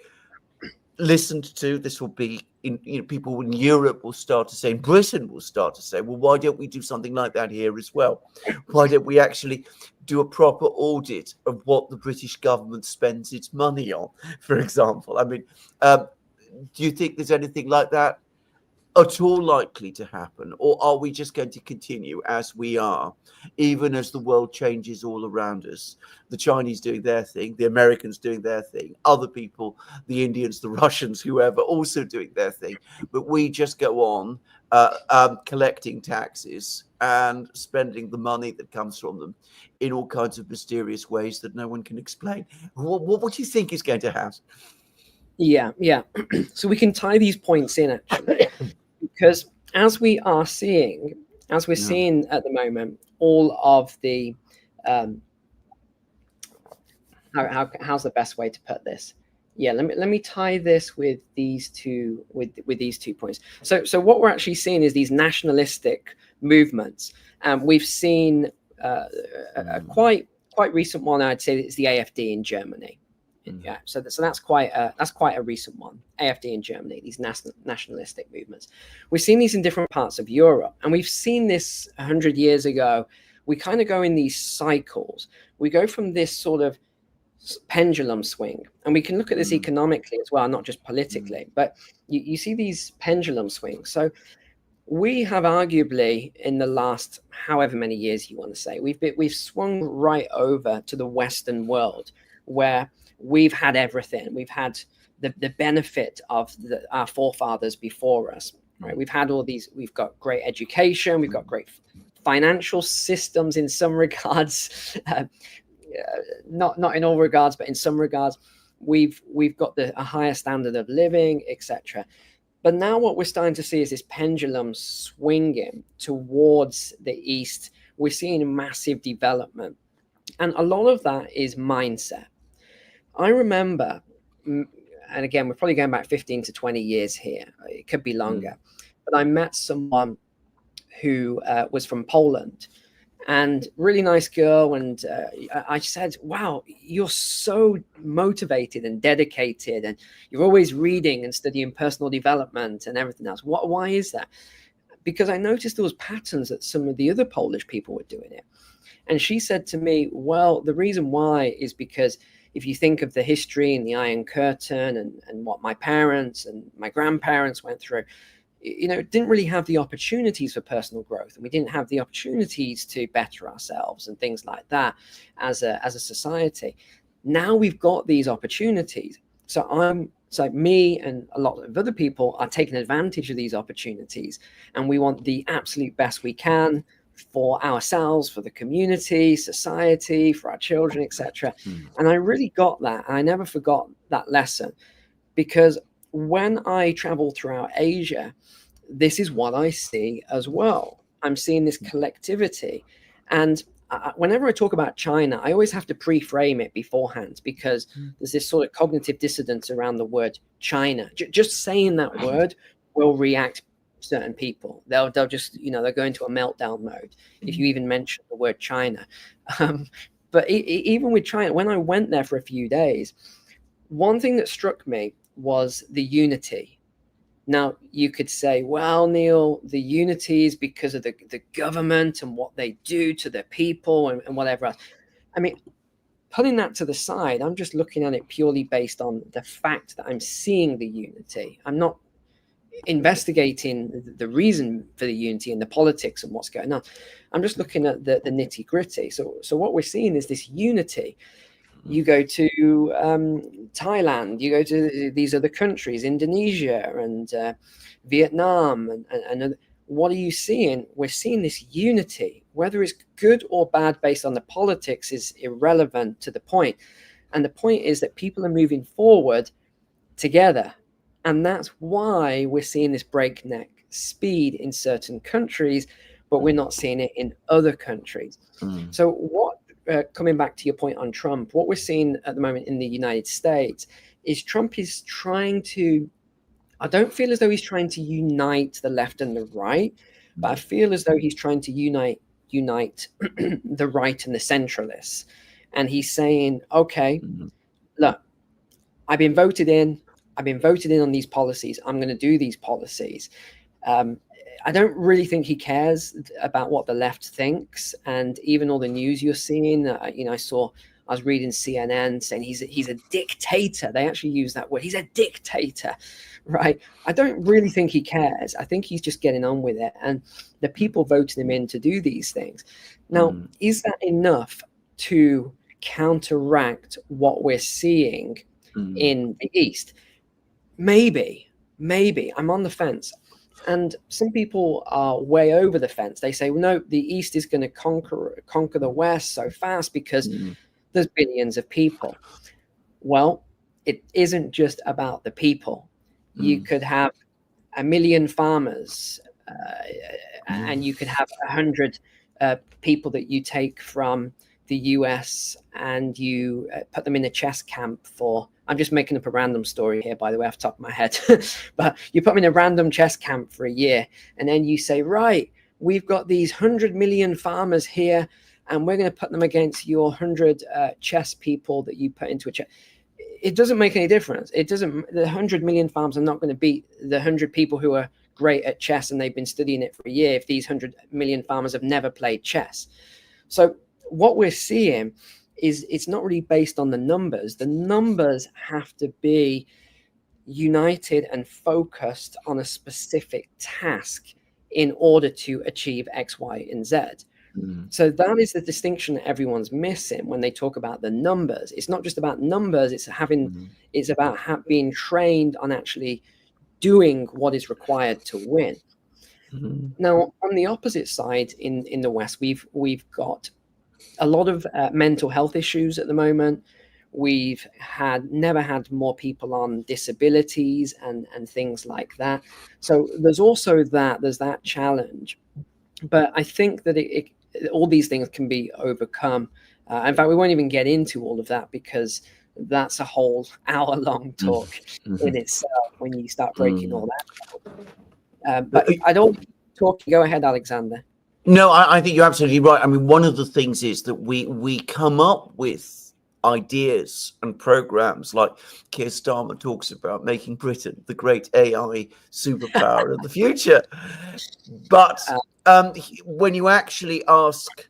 listened to? This will be people in Europe will start to say, in Britain will start to say, well, why don't we do something like that here as well? Why don't we actually do a proper audit of what the British government spends its money on, for example? I mean, do you think there's anything like that at all likely to happen? Or are we just going to continue as we are, even as the world changes all around us? The Chinese doing their thing, the Americans doing their thing, other people, the Indians, the Russians, whoever, also doing their thing. But we just go on collecting taxes and spending the money that comes from them in all kinds of mysterious ways that no one can explain. What do you think is going to happen? Yeah. So we can tie these points in, actually. Because as we're seeing at the moment, all of the how's the best way to put this? Yeah, let me tie this with these two points. So what we're actually seeing is these nationalistic movements. We've seen a quite recent one. I'd say it's the AfD in Germany. Yeah, so that's quite a recent one. AfD in Germany, these nationalistic movements. We've seen these in different parts of Europe, and we've seen this 100 years ago. We kind of go in these cycles. We go from this sort of pendulum swing, and we can look at this economically as well, not just politically. But you see these pendulum swings. So we have arguably, in the last however many years you want to say, we've swung right over to the Western world, where we've had everything. We've had the benefit of our forefathers before us, right? We've had all these. We've got great education. We've got great financial systems in some regards, not in all regards, but in some regards. We've got a higher standard of living, etc. But now what we're starting to see is this pendulum swinging towards the east. We're seeing massive development, and a lot of that is mindset. I remember, and again, we're probably going back 15 to 20 years here. It could be longer. But I met someone who was from Poland, and really nice girl. And I said, wow, you're so motivated and dedicated, and you're always reading and studying personal development and everything else. Why is that? Because I noticed there was patterns that some of the other Polish people were doing it. And she said to me, well, the reason why is because if you think of the history and the Iron Curtain and what my parents and my grandparents went through, didn't really have the opportunities for personal growth, and we didn't have the opportunities to better ourselves and things like that as a society. Now we've got these opportunities. So me and a lot of other people are taking advantage of these opportunities, and we want the absolute best we can for ourselves, for the community, society, for our children, etc. And I really got that. I never forgot that lesson, because when I traveled throughout Asia, this is what I see as well. I'm seeing this collectivity. And whenever I talk about China, I always have to pre-frame it beforehand, because there's this sort of cognitive dissonance around the word China. Just saying that word will react certain people. They'll just, they'll go into a meltdown mode if you even mention the word China. But even with China, when I went there for a few days, one thing that struck me was the unity. Now, you could say, well, Neil, the unity is because of the government and what they do to their people and whatever else. I mean, putting that to the side, I'm just looking at it purely based on the fact that I'm seeing the unity. I'm not investigating the reason for the unity and the politics and what's going on. I'm just looking at the nitty gritty. So what we're seeing is this unity. You go to Thailand, you go to these other countries, Indonesia and Vietnam, and what are you seeing? We're seeing this unity. Whether it's good or bad based on the politics is irrelevant to the point. And the point is that people are moving forward together. And that's why we're seeing this breakneck speed in certain countries, but we're not seeing it in other countries. So what, coming back to your point on Trump, what we're seeing at the moment in the United States is Trump is trying to, I don't feel as though he's trying to unite the left and the right, but I feel as though he's trying to unite the right and the centralists. And he's saying, okay, look, I've been voted in on these policies. I'm going to do these policies. I don't really think he cares about what the left thinks. And even all the news you're seeing, I was reading CNN saying he's a dictator. They actually use that word. He's a dictator, right? I don't really think he cares. I think he's just getting on with it. And the people voted him in to do these things. Now, is that enough to counteract what we're seeing in the East? Maybe. I'm on the fence. And some people are way over the fence. They say, well, no, the East is going to conquer the West so fast because there's billions of people. Well, it isn't just about the people. You could have 1 million farmers and you could have 100 people that you take from the US and you put them in a chess camp for, I'm just making up a random story here, by the way, off the top of my head, but you put them in a random chess camp for a year. And then you say, right, we've got these 100 million farmers here and we're going to put them against your 100 chess people that you put into a chess. It doesn't make any difference. The 100 million farmers are not going to beat the 100 people who are great at chess and they've been studying it for a year if these 100 million farmers have never played chess. So what we're seeing is it's not really based on the numbers. The numbers have to be united and focused on a specific task in order to achieve X, Y, and Z. So that is the distinction that everyone's missing when they talk about the numbers. It's not just about numbers. It's about being trained on actually doing what is required to win. Now, on the opposite side, in the West, we've got a lot of mental health issues at the moment. We've never had more people on disabilities and things like that. So there's also there's that challenge. But I think that all these things can be overcome. In fact, we won't even get into all of that because that's a whole hour-long talk in itself when you start breaking all that. But I don't talk. Go ahead, Alexander. No, I think you're absolutely right. I mean, one of the things is that we come up with ideas and programs like Keir Starmer talks about making Britain the great AI superpower of the future. But when you actually ask,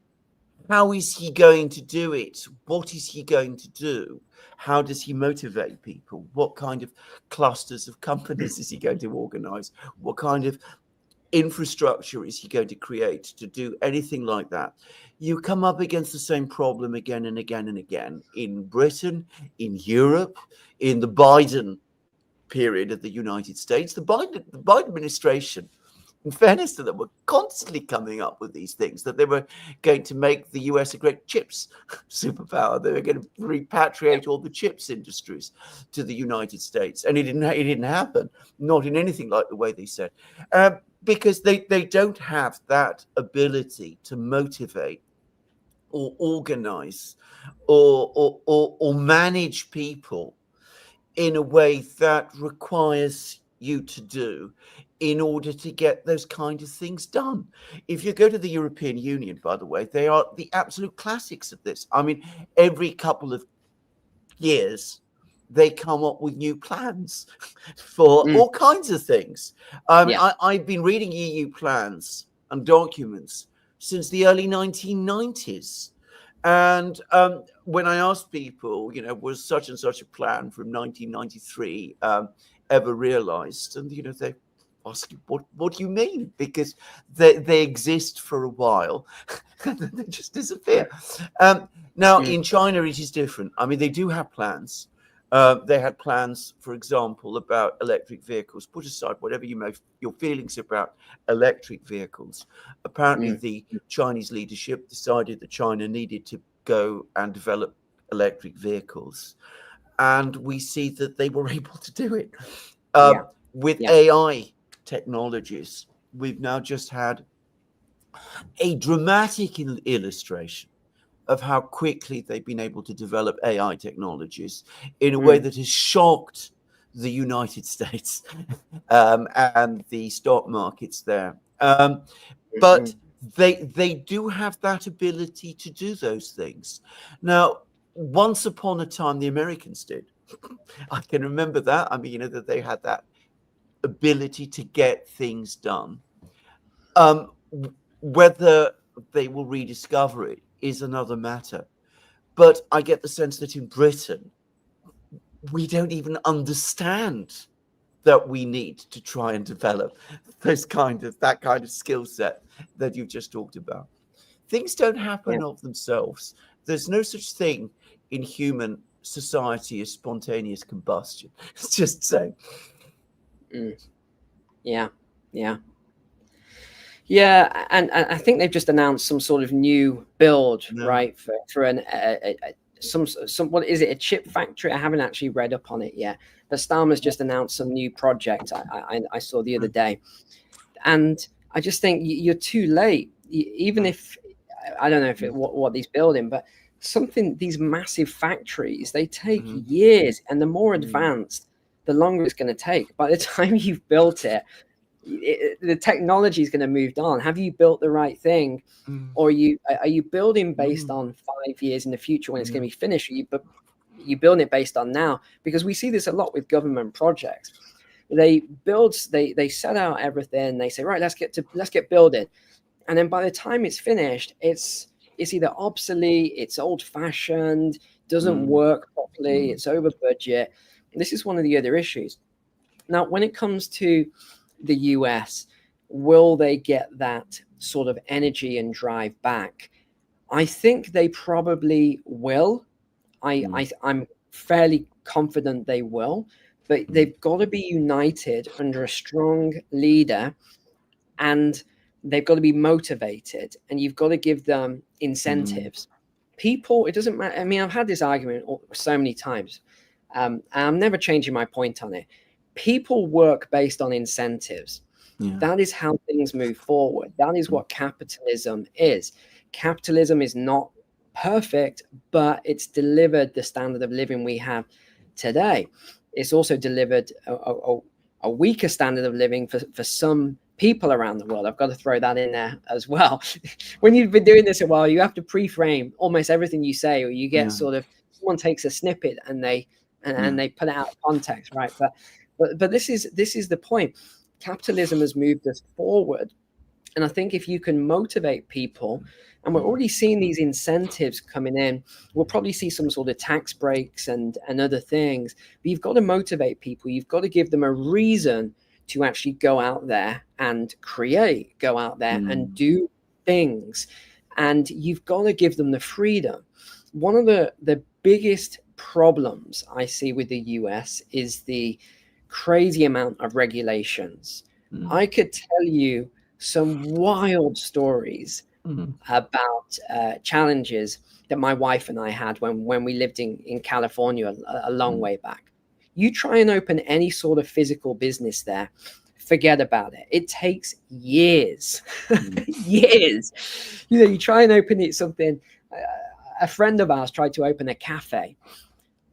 how is he going to do it? What is he going to do? How does he motivate people? What kind of clusters of companies is he going to organize? What kind of infrastructure is he going to create to do anything like that? You come up against the same problem again and again and again in Britain, in Europe, in the Biden period of the United States. The Biden administration in fairness to them, were constantly coming up with these things, that they were going to make the US a great chips superpower. They were going to repatriate all the chips industries to the United States. And it didn't happen, not in anything like the way they said, because they don't have that ability to motivate or organize or manage people in a way that requires you to do in order to get those kind of things done. If you go to the European Union, by the way, they are the absolute classics of this. I mean, every couple of years, they come up with new plans for all kinds of things. I've been reading EU plans and documents since the early 1990s. And when I asked people, was such and such a plan from 1993 ever realized? And, they ask you, what do you mean? Because they exist for a while and then they just disappear. Now, in China, it is different. I mean, they do have plans. They had plans, for example, about electric vehicles. Put aside whatever your feelings about electric vehicles. Apparently, the Chinese leadership decided that China needed to go and develop electric vehicles. And we see that they were able to do it. With AI technologies, we've now just had a dramatic illustration of how quickly they've been able to develop AI technologies in a way that has shocked the United States and the stock markets there. But they do have that ability to do those things. Now, once upon a time, the Americans did. I can remember that. I mean, that they had that ability to get things done. Whether they will rediscover it is another matter. But I get the sense that in Britain, we don't even understand that we need to try and develop that kind of skill set that you've just talked about. Things don't happen of themselves. There's no such thing in human society as spontaneous combustion. It's just saying. Yeah, and I think they've just announced some sort of new build, right, for an some what is it, a chip factory? I haven't actually read up on it yet, but Starmer's just announced some new project I saw the other day, and I just think you're too late. Even if I don't know if what he's building, but these massive factories, they take years, and the more advanced, the longer it's going to take. By the time you've built it, the technology is going to move on. Have you built the right thing, or are you building based on 5 years in the future when it's going to be finished? Or you building it based on now? Because we see this a lot with government projects. They set out everything. They say, right, let's get building, and then by the time it's finished, it's either obsolete, it's old fashioned, doesn't work properly, it's over budget. This is one of the other issues. Now, when it comes to the US, will they get that sort of energy and drive back? I think they probably will. I'm fairly confident they will, but they've got to be united under a strong leader, and they've got to be motivated, and you've got to give them incentives. People, it doesn't matter. I mean, I've had this argument so many times. I'm never changing my point on it. People work based on incentives. That is how things move forward. That is what capitalism is. Capitalism is not perfect, but it's delivered the standard of living we have today. It's also delivered a weaker standard of living for some people around the world. I've got to throw that in there as well. When you've been doing this a while, you have to pre-frame almost everything you say, or you get sort of, someone takes a snippet and they put it out of context, right? But this is the point. Capitalism has moved us forward, and I think if you can motivate people, and we're already seeing these incentives coming in, we'll probably see some sort of tax breaks and other things. But you've got to motivate people. You've got to give them a reason to actually go out there and create, go out there and do things, and you've got to give them the freedom. One of the biggest problems I see with the US is the crazy amount of regulations. I could tell you some wild stories about challenges that my wife and I had when we lived in California a long way back. You try and open any sort of physical business there, forget about it. It takes years, years. You know, you try and open it something. A friend of ours tried to open a cafe.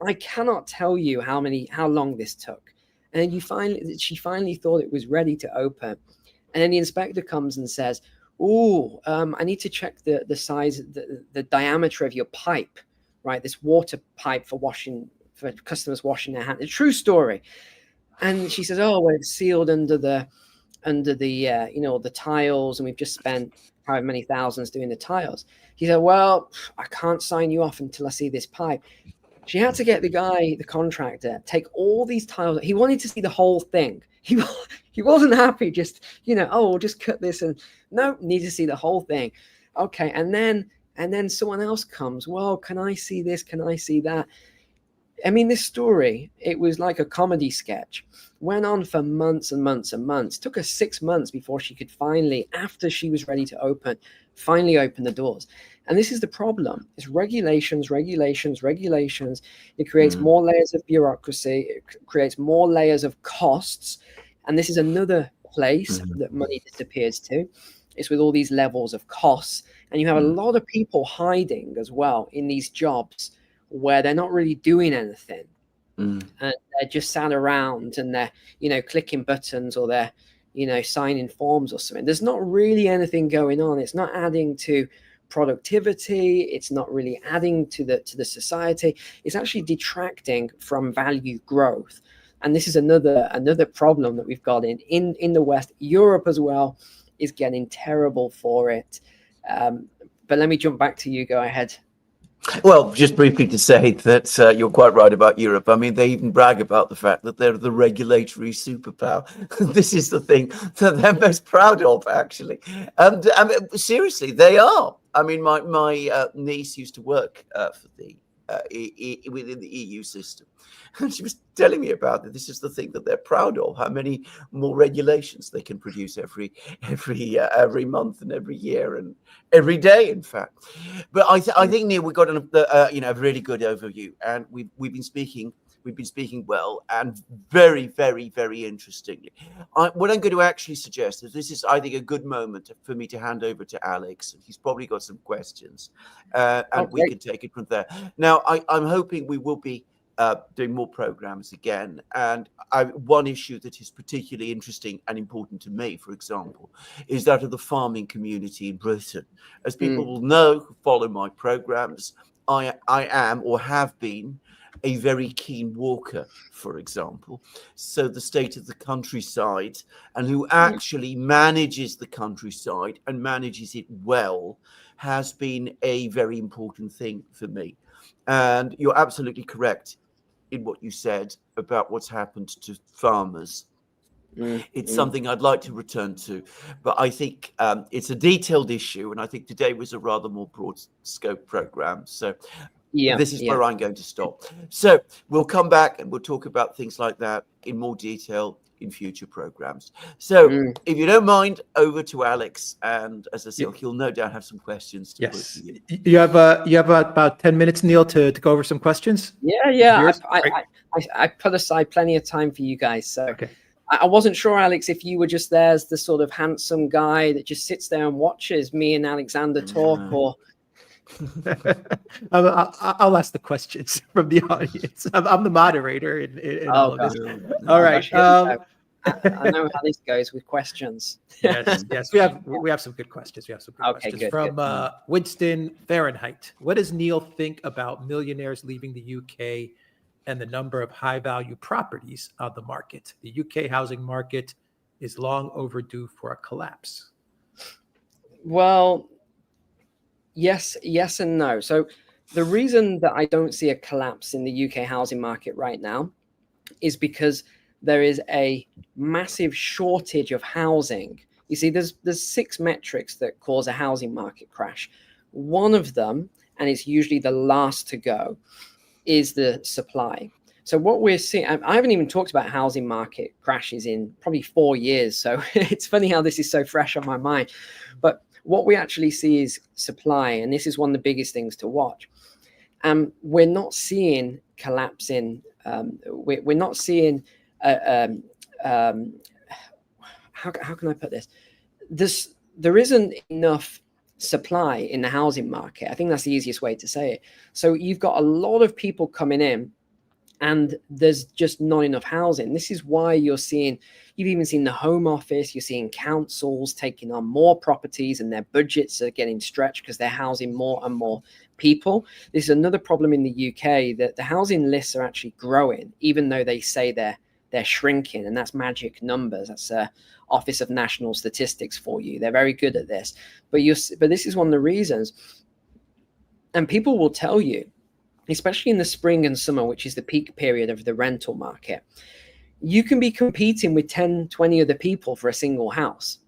I cannot tell you how long this took. And then she finally thought it was ready to open. And then the inspector comes and says, "Oh, I need to check the size, the diameter of your pipe, right? This water pipe for customers washing their hands." A true story. And she says, "Oh, well, it's sealed under the the tiles, and we've just spent however many thousands doing the tiles." He said, "Well, I can't sign you off until I see this pipe." She had to get the contractor, take all these tiles. He wanted to see the whole thing. He wasn't happy just, "Oh, we'll just cut this," and no, need to see the whole thing. Okay, and then someone else comes. "Well, can I see this? Can I see that?" I mean, this story, it was like a comedy sketch. Went on for months and months and months. Took her 6 months before she could finally, after she was ready to open, finally open the doors. And this is the problem. It's regulations, regulations, regulations. It creates more layers of bureaucracy. It creates more layers of costs. And this is another place that money disappears to. It's with all these levels of costs. And you have a lot of people hiding as well in these jobs where they're not really doing anything. And they're just sat around and they're, clicking buttons, or they're, signing forms or something. There's not really anything going on. It's not adding to productivity. It's not really adding to the society. It's actually detracting from value growth. And this is another problem that we've got in the West. Europe as well is getting terrible for it. But let me jump back to you. Go ahead. Well, just briefly to say that you're quite right about Europe. I mean, they even brag about the fact that they're the regulatory superpower. This is the thing that they're most proud of, actually. And I mean, seriously, they are. I mean, my niece used to work for the within the EU system, and she was telling me about it. This is the thing that they're proud of: how many more regulations they can produce every month and every year and every day, in fact. But I think, Neil, we got a really good overview, and we've been speaking well and very, very, very interestingly. What I'm going to actually suggest is this is, I think, a good moment for me to hand over to Alex. He's probably got some questions, and we can take it from there. Now, I'm hoping we will be doing more programs again. And one issue that is particularly interesting and important to me, for example, is that of the farming community in Britain. As people will know who follow my programs, I am, or have been, a very keen walker, for example. So the state of the countryside, and who actually manages the countryside and manages it well, has been a very important thing for me. And you're absolutely correct in what you said about what's happened to farmers. It's something I'd like to return to, but I think it's a detailed issue, and I think today was a rather more broad scope program. So this is where I'm going to stop. So we'll come back and we'll talk about things like that in more detail in future programs. So if you don't mind, over to Alex, and as I said, he'll no doubt have some questions to put to you. You have about 10 minutes, Neil, to go over some questions. I put aside plenty of time for you guys. So I wasn't sure, Alex, if you were just there as the sort of handsome guy that just sits there and watches me and Alexander talk, or I'll ask the questions from the audience. I'm the moderator in all of this. All right. I know how this goes with questions. yes, we have some good questions. We have some good questions from Winston Fahrenheit. What does Neil think about millionaires leaving the UK and the number of high-value properties on the market? The UK housing market is long overdue for a collapse. Well, yes and no. So the reason that I don't see a collapse in the UK housing market right now is because there is a massive shortage of housing. You see, there's 6 metrics that cause a housing market crash. One of them, and it's usually the last to go, is the supply. So what we're seeing, I haven't even talked about housing market crashes in probably 4 years. So it's funny how this is so fresh on my mind. But what we actually see is supply, and this is one of the biggest things to watch. We're not seeing collapsing. We're not seeing. How can I put this? There isn't enough supply in the housing market. I think that's the easiest way to say it. So you've got a lot of people coming in, and there's just not enough housing. This is why you've even seen the Home Office, you're seeing councils taking on more properties, and their budgets are getting stretched because they're housing more and more people. This is another problem in the UK, that the housing lists are actually growing, even though they say they're shrinking, and that's magic numbers. That's Office of National Statistics for you. They're very good at this. But this is one of the reasons, and people will tell you, especially in the spring and summer, which is the peak period of the rental market, you can be competing with 10, 20 other people for a single house.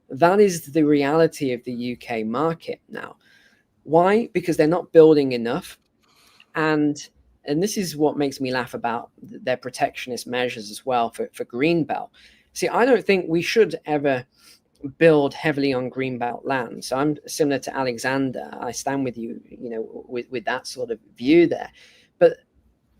That is the reality of the UK market now. Why? Because they're not building enough. And this is what makes me laugh about their protectionist measures as well for Greenbelt. See, I don't think we should ever build heavily on Greenbelt land. So I'm similar to Alexander. I stand with you, with that sort of view there. But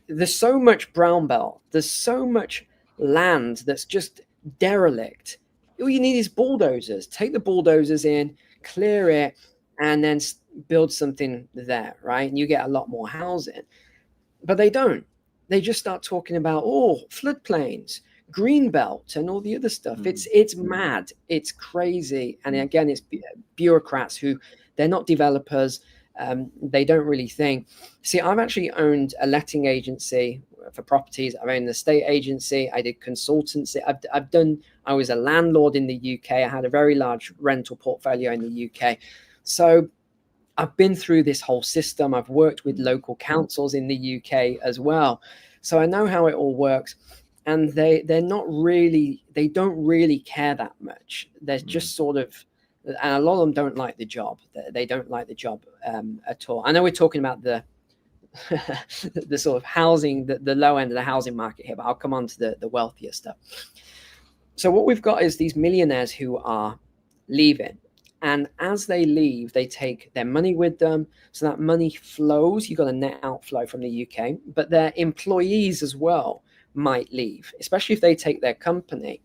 there's so much brown belt. There's so much land that's just derelict. All you need is bulldozers. Take the bulldozers in, clear it, and then build something there, right? And you get a lot more housing. But they don't. They just start talking about, floodplains, Greenbelt, and all the other stuff. It's mad. It's crazy. And again, it's bureaucrats who, they're not developers. They don't really think. See, I've actually owned a letting agency for properties. I've owned an estate agency. I did consultancy. I was a landlord in the UK. I had a very large rental portfolio in the UK. So I've been through this whole system. I've worked with local councils in the UK as well. So I know how it all works. And they don't really care that much. They're just sort of, and a lot of them don't like the job. They don't like the job at all. I know we're talking about the the sort of housing, the low end of the housing market here, but I'll come on to the wealthier stuff. So what we've got is these millionaires who are leaving. And as they leave, they take their money with them. So that money flows. You've got a net outflow from the UK, but their employees as well might leave, especially if they take their company.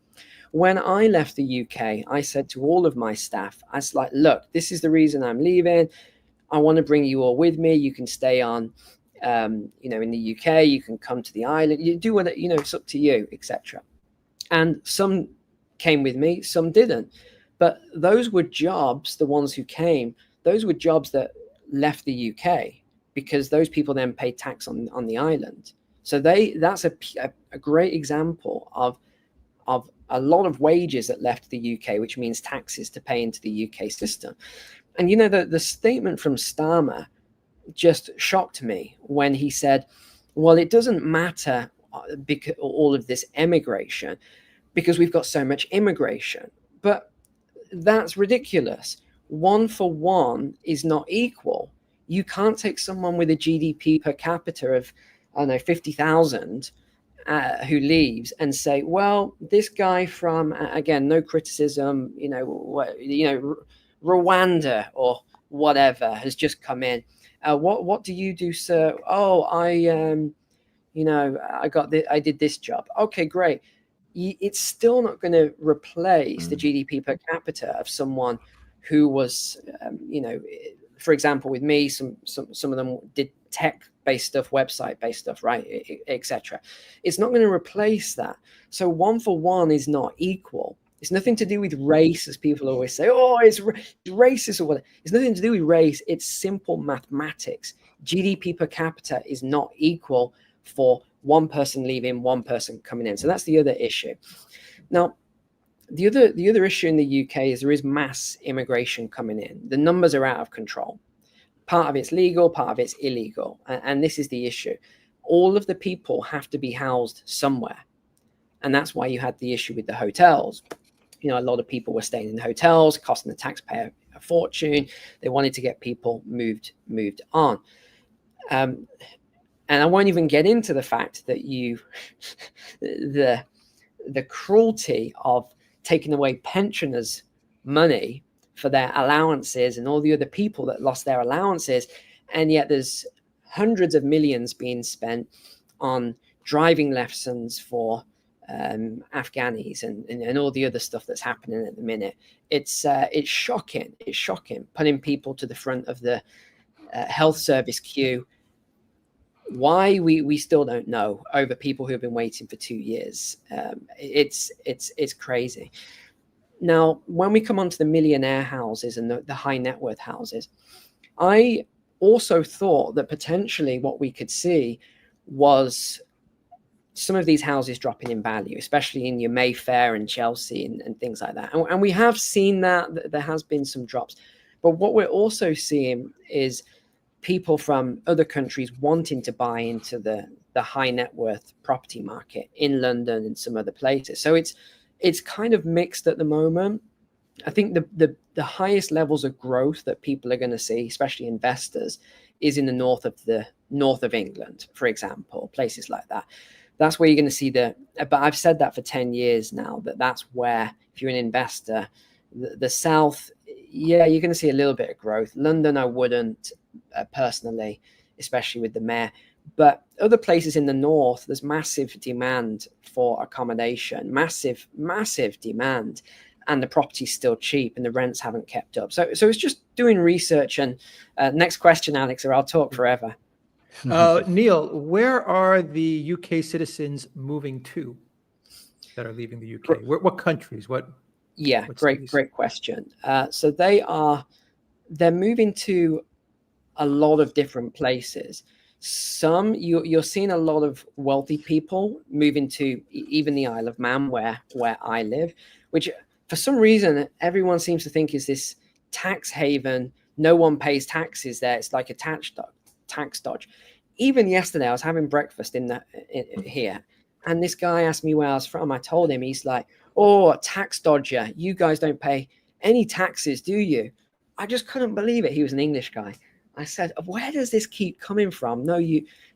When I left the UK, I said to all of my staff, I was like, look, this is the reason I'm leaving. I want to bring you all with me. You can stay on, in the UK, you can come to the island, you do what, it's up to you, etc. And some came with me, some didn't. But those were jobs, the ones who came, those were jobs that left the UK because those people then paid tax on the island. So that's a great example of a lot of wages that left the UK, which means taxes to pay into the UK system. And the statement from Starmer just shocked me when he said, well, it doesn't matter because all of this emigration because we've got so much immigration. But that's ridiculous. 1 for 1 is not equal. You can't take someone with a GDP per capita of, 50,000 who leaves and say, well, this guy from, again, no criticism, Rwanda or whatever has just come in. What do you do, sir? Oh, I did this job. Okay, great. It's still not going to replace the GDP per capita of someone who was, for example, with me, some of them did tech-based stuff, website-based stuff, right, etc. It's not going to replace that. So 1 for 1 is not equal. It's nothing to do with race, as people always say. Oh, it's racist or whatever. It's nothing to do with race. It's simple mathematics. GDP per capita is not equal for one person leaving, one person coming in. So that's the other issue. Now, the other issue in the UK is there is mass immigration coming in. The numbers are out of control. Part of it's legal, part of it's illegal. And this is the issue. All of the people have to be housed somewhere. And that's why you had the issue with the hotels. A lot of people were staying in hotels, costing the taxpayer a fortune. They wanted to get people moved on. And I won't even get into the fact that the cruelty of taking away pensioners' money for their allowances and all the other people that lost their allowances. And yet there's hundreds of millions being spent on driving lessons for Afghanis and all the other stuff that's happening at the minute. It's shocking. It's shocking, putting people to the front of the health service queue. Why we still don't know, over people who have been waiting for 2 years. It's crazy. Now, when we come onto the millionaire houses and the high net worth houses, I also thought that potentially what we could see was some of these houses dropping in value, especially in your Mayfair and Chelsea and things like that. And we have seen that there has been some drops. But what we're also seeing is people from other countries wanting to buy into the high net worth property market in London and some other places. So it's kind of mixed at the moment. I think the highest levels of growth that people are going to see, especially investors, is in the north of England, for example, places like that. That's where you're going to see but I've said that for 10 years now, that's where, if you're an investor, the south, yeah, you're going to see a little bit of growth. London, I wouldn't personally, especially with the mayor. But other places in the north, there's massive demand for accommodation, massive demand, and the property's still cheap and the rents haven't kept up. So it's just doing research. And next question, Alex, or I'll talk forever. Neil, where are the UK citizens moving to that are leaving the UK? What countries? Yeah, great question. So they're moving to a lot of different places. Some you're seeing a lot of wealthy people moving to even the Isle of Man, where I live, which for some reason everyone seems to think is this tax haven. No one pays taxes there. It's like a tax dodge. Even yesterday, I was having breakfast here, and this guy asked me where I was from. I told him. He's like, "Oh, tax dodger! You guys don't pay any taxes, do you?" I just couldn't believe it. He was an English guy. I said, "Where does this keep coming from?"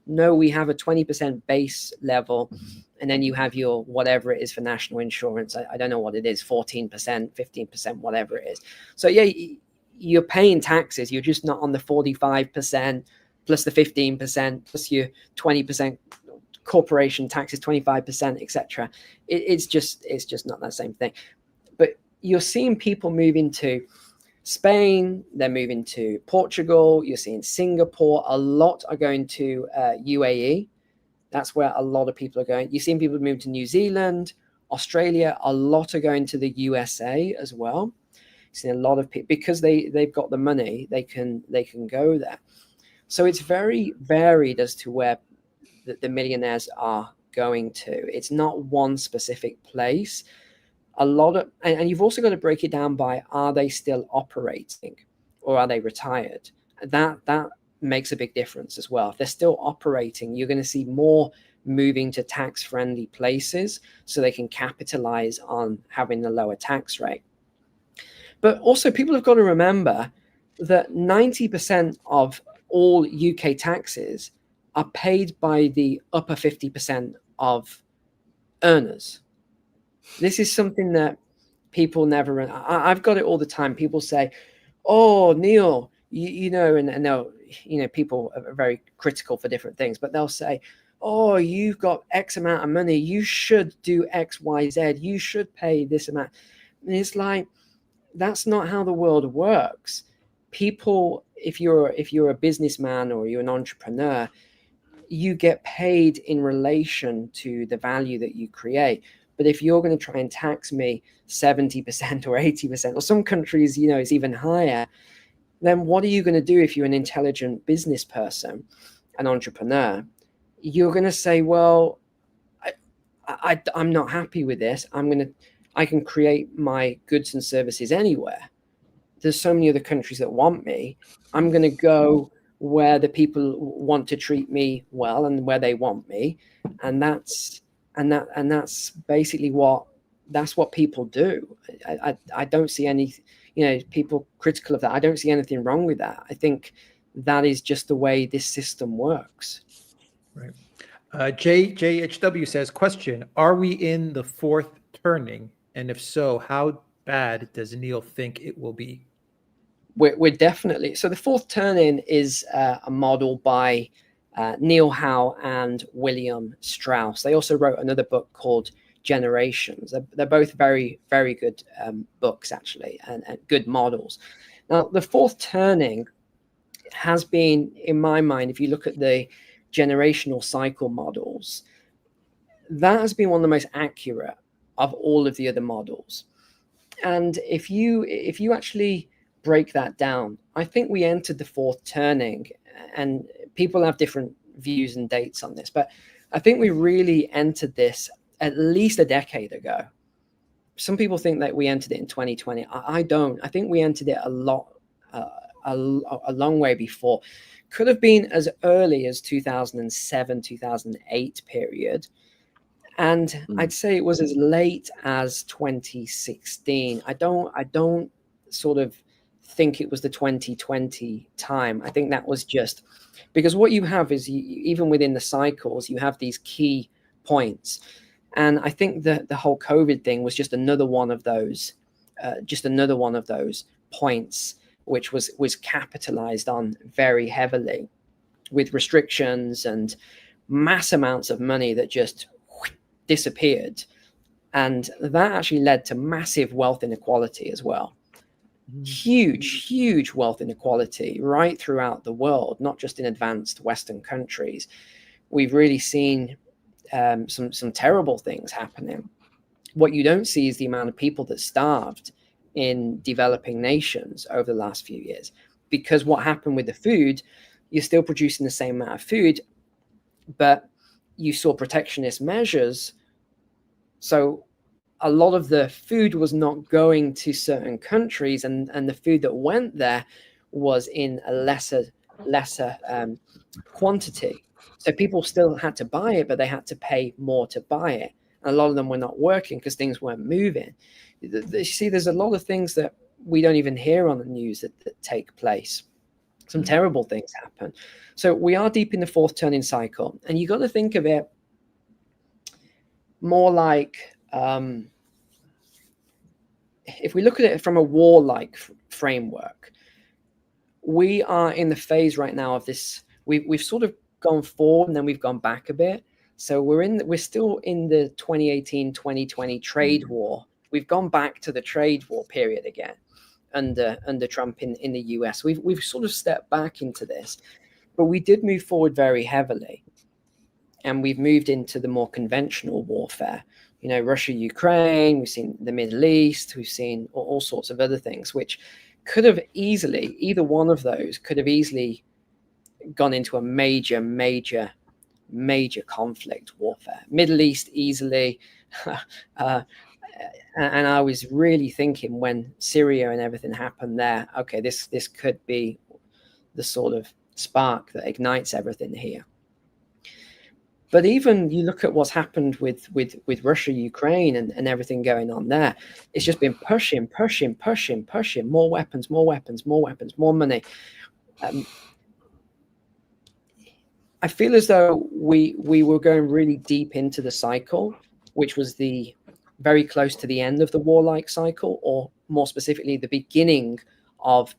No, we have a 20% base level, and then you have your whatever it is for national insurance. I don't know what it is, 14%, 15%, whatever it is. So yeah, you're paying taxes. You're just not on the 45% plus the 15% plus your 20% corporation taxes, 25%, etc. It's just not that same thing. But you're seeing people move into Spain, they're moving to Portugal, you're seeing Singapore, a lot are going to UAE. That's where a lot of people are going. You're seeing people move to New Zealand, Australia, a lot are going to the USA as well. You're seeing a lot of people, because they've got the money, they can go there. So it's very varied as to where the millionaires are going to. It's not one specific place. And you've also got to break it down by, are they still operating or are they retired? That makes a big difference as well. If they're still operating, you're going to see more moving to tax-friendly places so they can capitalize on having a lower tax rate. But also people have got to remember that 90% of all UK taxes are paid by the upper 50% of earners. This is something that people never, I've got it all the time. People say, "Oh, Neil, you know," and they'll, people are very critical for different things, but they'll say, "Oh, you've got X amount of money. You should do X, Y, Z. You should pay this amount." And it's like, that's not how the world works. People, if you're a businessman or you're an entrepreneur, you get paid in relation to the value that you create. But if you're going to try and tax me 70% or 80%, or some countries, it's even higher, then what are you going to do if you're an intelligent business person, an entrepreneur? You're going to say, well, I'm not happy with this. I can create my goods and services anywhere. There's so many other countries that want me. I'm going to go where the people want to treat me well and where they want me. And that's basically what people do. I don't see any, people critical of that. I don't see anything wrong with that. I think that is just the way this system works. Right. JHW says, question, are we in the fourth turning? And if so, how bad does Neil think it will be? We're definitely, so the fourth turn-in is a model by Neil Howe and William Strauss. They also wrote another book called Generations. They're both very, very good books, actually, and good models. Now, the fourth turning has been, in my mind, if you look at the generational cycle models, that has been one of the most accurate of all of the other models. And if you actually break that down, I think we entered the fourth turning, and people have different views and dates on this, but I think we really entered this at least a decade ago. Some people think that we entered it in 2020. I don't. I think we entered it a long way before. Could have been as early as 2007, 2008 period. And I'd say it was as late as 2016. I don't sort of think it was the 2020 time. I think that was just because what you have is even within the cycles, you have these key points. And I think that the whole COVID thing was just another one of those points, which was capitalized on very heavily with restrictions and mass amounts of money that just disappeared. And that actually led to massive wealth inequality as well. Huge wealth inequality right throughout the world, not just in advanced Western countries. We've really seen some terrible things happening. What you don't see is the amount of people that starved in developing nations over the last few years, because what happened with the food, you're still producing the same amount of food, but you saw protectionist measures. So a lot of the food was not going to certain countries, and the food that went there was in a lesser quantity. So people still had to buy it, but they had to pay more to buy it. And a lot of them were not working because things weren't moving. You see, there's a lot of things that we don't even hear on the news that take place. Some terrible things happen. So we are deep in the fourth turning cycle, and you got to think of it more like, if we look at it from a war-like framework, we are in the phase right now of this. We've sort of gone forward and then we've gone back a bit. So we're still in the 2018-2020 trade war. We've gone back to the trade war period again under Trump in the US. We've sort of stepped back into this, but we did move forward very heavily, and we've moved into the more conventional warfare. You know, Russia, Ukraine, we've seen the Middle East, we've seen all sorts of other things, which could have easily, either one of those could have easily gone into a major conflict warfare. Middle East easily. And I was really thinking when Syria and everything happened there, okay, this could be the sort of spark that ignites everything here. But even you look at what's happened with Russia, Ukraine, and everything going on there, it's just been pushing, more weapons, more money. I feel as though we were going really deep into the cycle, which was very close to the end of the warlike cycle, or more specifically, the beginning of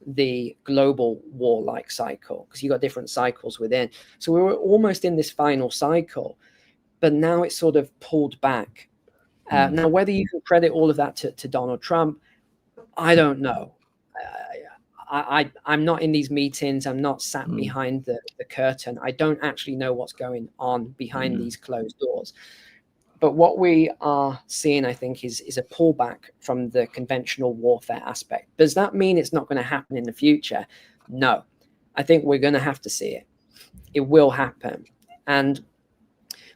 the global warlike cycle, because you got different cycles within. So we were almost in this final cycle, but now it's sort of pulled back. Now, whether you can credit all of that to Donald Trump, I don't know. I'm not in these meetings. I'm not sat behind the curtain. I don't actually know what's going on behind these closed doors. But what we are seeing, I think, is a pullback from the conventional warfare aspect. Does that mean it's not going to happen in the future? No. I think we're going to have to see it. It will happen. And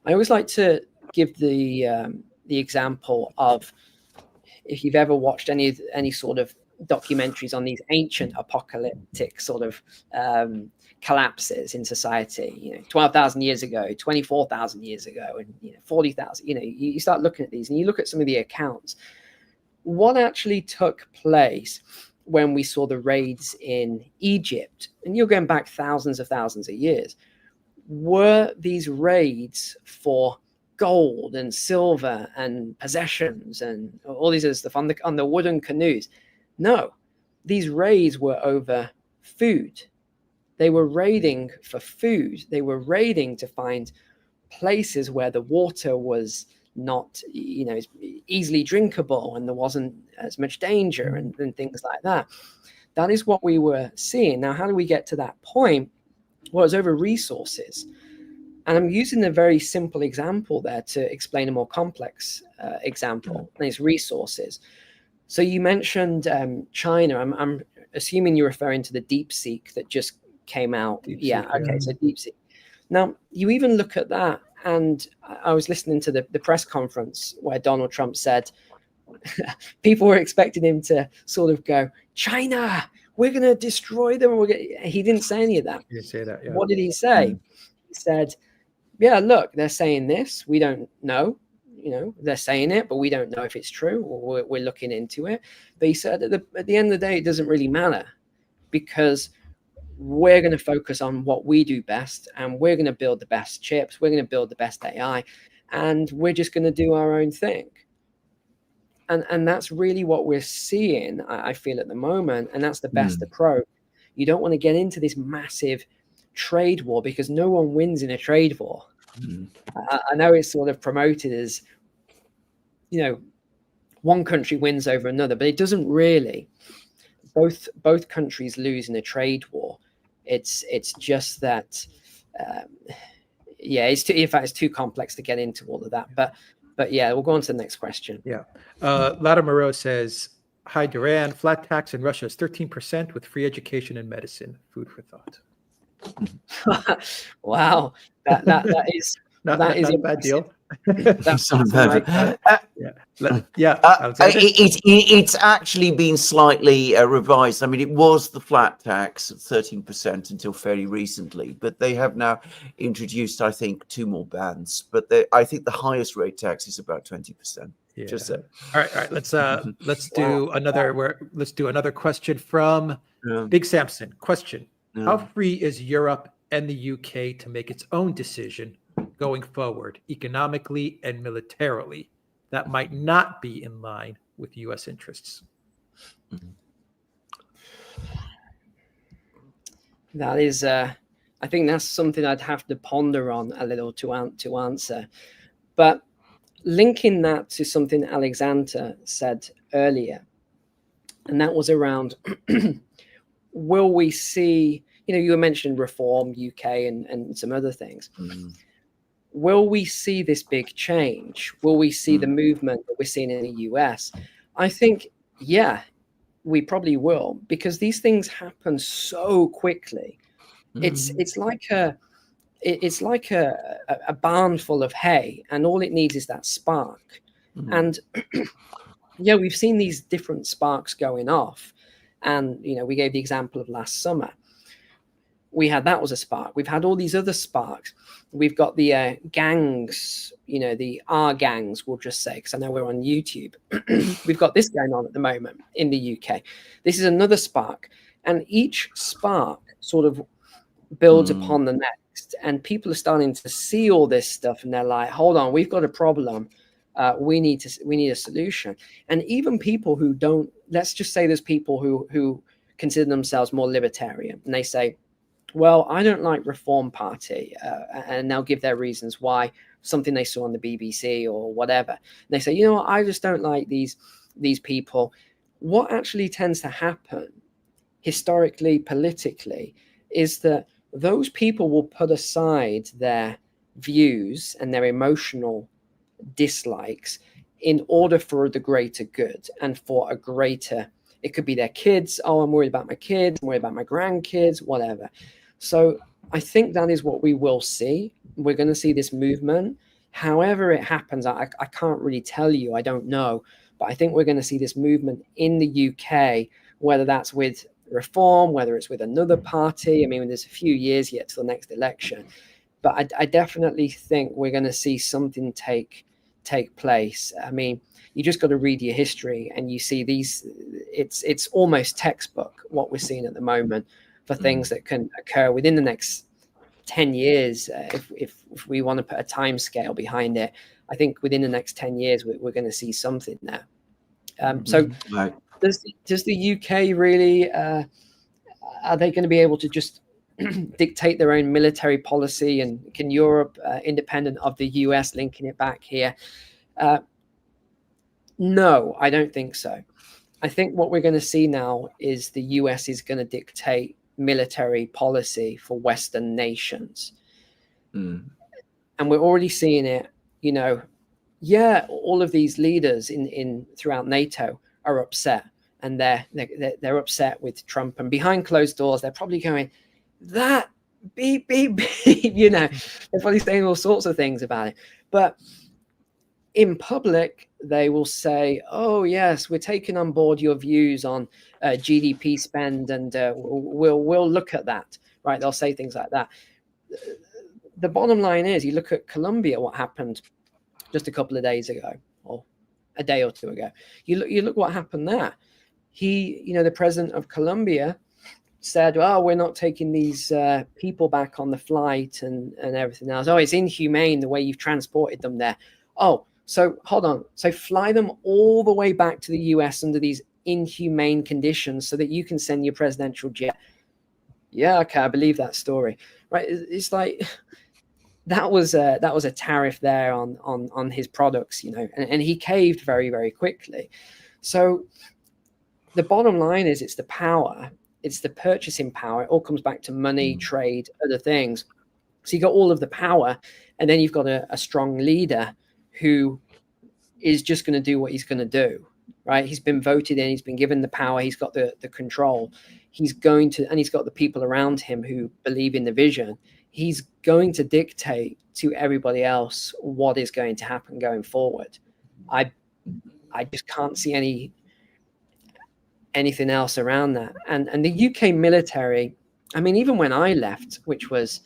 I always like to give the example of, if you've ever watched any sort of documentaries on these ancient apocalyptic sort of collapses in society, 12,000 years ago, 24,000 years ago, and 40,000, you start looking at these and you look at some of the accounts. What actually took place when we saw the raids in Egypt, and you're going back thousands of years, were these raids for gold and silver and possessions and all these other stuff on the wooden canoes? No, these raids were over food. They were raiding for food. They were raiding to find places where the water was not, easily drinkable and there wasn't as much danger and things like that. That is what we were seeing. Now, how do we get to that point? Well, it's over resources. And I'm using a very simple example there to explain a more complex example, and it's resources. So you mentioned China. I'm assuming you're referring to the DeepSeek that just came out. So DeepSeek. Now, you even look at that, and I was listening to the press conference where Donald Trump said people were expecting him to sort of go, China, we're going to destroy them. He didn't say any of that. He didn't say that, yeah. What did he say? He said, yeah, look, they're saying this. We don't know. They're saying it, but we don't know if it's true, or we're looking into it. But he said at the end of the day, it doesn't really matter, because we're going to focus on what we do best, and we're going to build the best chips. We're going to build the best AI, and we're just going to do our own thing. And that's really what we're seeing, I feel, at the moment. And that's the best approach. You don't want to get into this massive trade war, because no one wins in a trade war. I know it's sort of promoted as, one country wins over another, but it doesn't really. Both countries lose in a trade war. It's just that, it's too complex to get into all of that. But yeah, we'll go on to the next question. Yeah. Lada Moreau says, hi, Duran. Flat tax in Russia is 13% with free education and medicine. Food for thought. Wow. That is not a bad deal. That's not bad. It's actually been slightly revised. I mean, it was the flat tax at 13% until fairly recently, but they have now introduced, I think, 2 more bands. But I think the highest rate tax is about 20%. Yeah. Just so. All right. Let's do another question from Big Samson. Question: How free is Europe and the UK to make its own decision going forward, economically and militarily, that might not be in line with U.S. interests? That is, I think that's something I'd have to ponder on a little to answer. But linking that to something Alexander said earlier, and that was around, will we see, you mentioned Reform UK and some other things. Will we see this big change? Will we see the movement that we're seeing in the US? I think, yeah, we probably will, because these things happen so quickly. It's like a barn full of hay, and all it needs is that spark. And yeah, we've seen these different sparks going off, and we gave the example of last summer. That was a spark. We've had all these other sparks. We've got the gangs, the R gangs, we'll just say, because I know we're on YouTube. We've got this going on at the moment in the UK. This is another spark. And each spark sort of builds upon the next. And people are starting to see all this stuff, and they're like, hold on, we've got a problem. We need a solution. And even people who don't, let's just say there's people who consider themselves more libertarian, and they say, well, I don't like Reform Party, and they'll give their reasons why, something they saw on the BBC or whatever. And they say, what, I just don't like these people. What actually tends to happen historically, politically, is that those people will put aside their views and their emotional dislikes in order for the greater good and for a greater, it could be their kids. Oh, I'm worried about my kids. I'm worried about my grandkids, whatever. So I think that is what we will see. We're going to see this movement. However it happens, I can't really tell you. I don't know. But I think we're going to see this movement in the UK, whether that's with Reform, whether it's with another party. I mean, there's a few years yet till the next election. But I definitely think we're going to see something take place. I mean, you just got to read your history, and you see these. It's almost textbook what we're seeing at the moment for things that can occur within the next 10 years, if we want to put a time scale behind it, I think within the next 10 years, we're going to see something there. So Right. does the UK really, are they going to be able to just dictate their own military policy? And can Europe, independent of the US, linking it back here? No, I don't think so. I think what we're going to see now is the US is going to dictate military policy for Western nations. And we're already seeing it, all of these leaders in throughout NATO are upset, and they're upset with Trump, and behind closed doors, they're probably going, that beep, beep, beep, they're probably saying all sorts of things about it. But in public, they will say, oh, yes, we're taking on board your views on GDP spend, and we'll look at that, right? They'll say things like that. The bottom line is, you look at Colombia, what happened just a couple of days ago, or a day or two ago. You look what happened there. The president of Colombia said, well, we're not taking these people back on the flight and everything else. Oh, it's inhumane the way you've transported them there. Oh, so hold on. So fly them all the way back to the US under these inhumane conditions so that you can send your presidential jet. Yeah, okay, I believe that story. Right? It's like that was a tariff there on his products, and he caved very, very quickly. So the bottom line is, it's the power, it's the purchasing power. It all comes back to money, trade, other things. So you got all of the power, and then you've got a strong leader who is just going to do what he's going to do, right? He's been voted in, he's been given the power, he's got the control. He's going to, and he's got the people around him who believe in the vision. He's going to dictate to everybody else what is going to happen going forward. I just can't see anything else around that. And the UK military, I mean, even when I left, which was,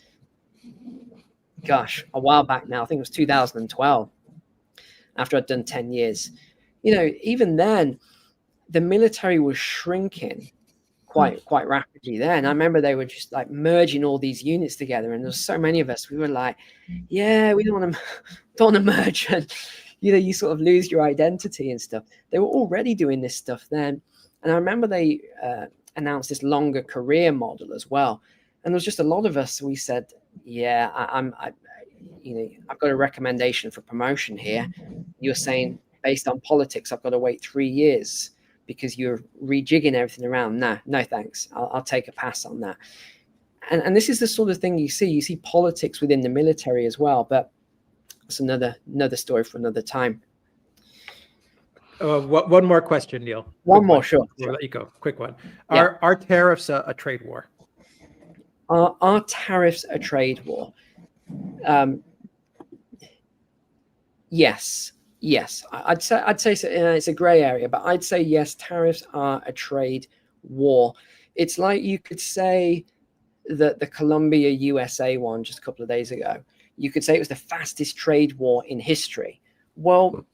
a while back now, I think it was 2012, after I'd done 10 years, even then, the military was shrinking quite rapidly then. I remember they were just like merging all these units together, and there's so many of us, we were like, yeah, we don't want to merge, and you sort of lose your identity and stuff. They were already doing this stuff then. And I remember they announced this longer career model as well, and there was just a lot of us, we said, yeah, I've got a recommendation for promotion here. You're saying based on politics I've got to wait 3 years because you're rejigging everything around. No thanks. I'll take a pass on that. And this is the sort of thing you see politics within the military as well, but it's another story for another time. One more question, Neil. One more, sure. We'll let you go. Quick one. Are tariffs a trade war? Are tariffs a trade war? Yes. I'd say so, it's a gray area, but I'd say yes, tariffs are a trade war. It's like you could say that the Colombia USA one just a couple of days ago, you could say it was the fastest trade war in history. Well,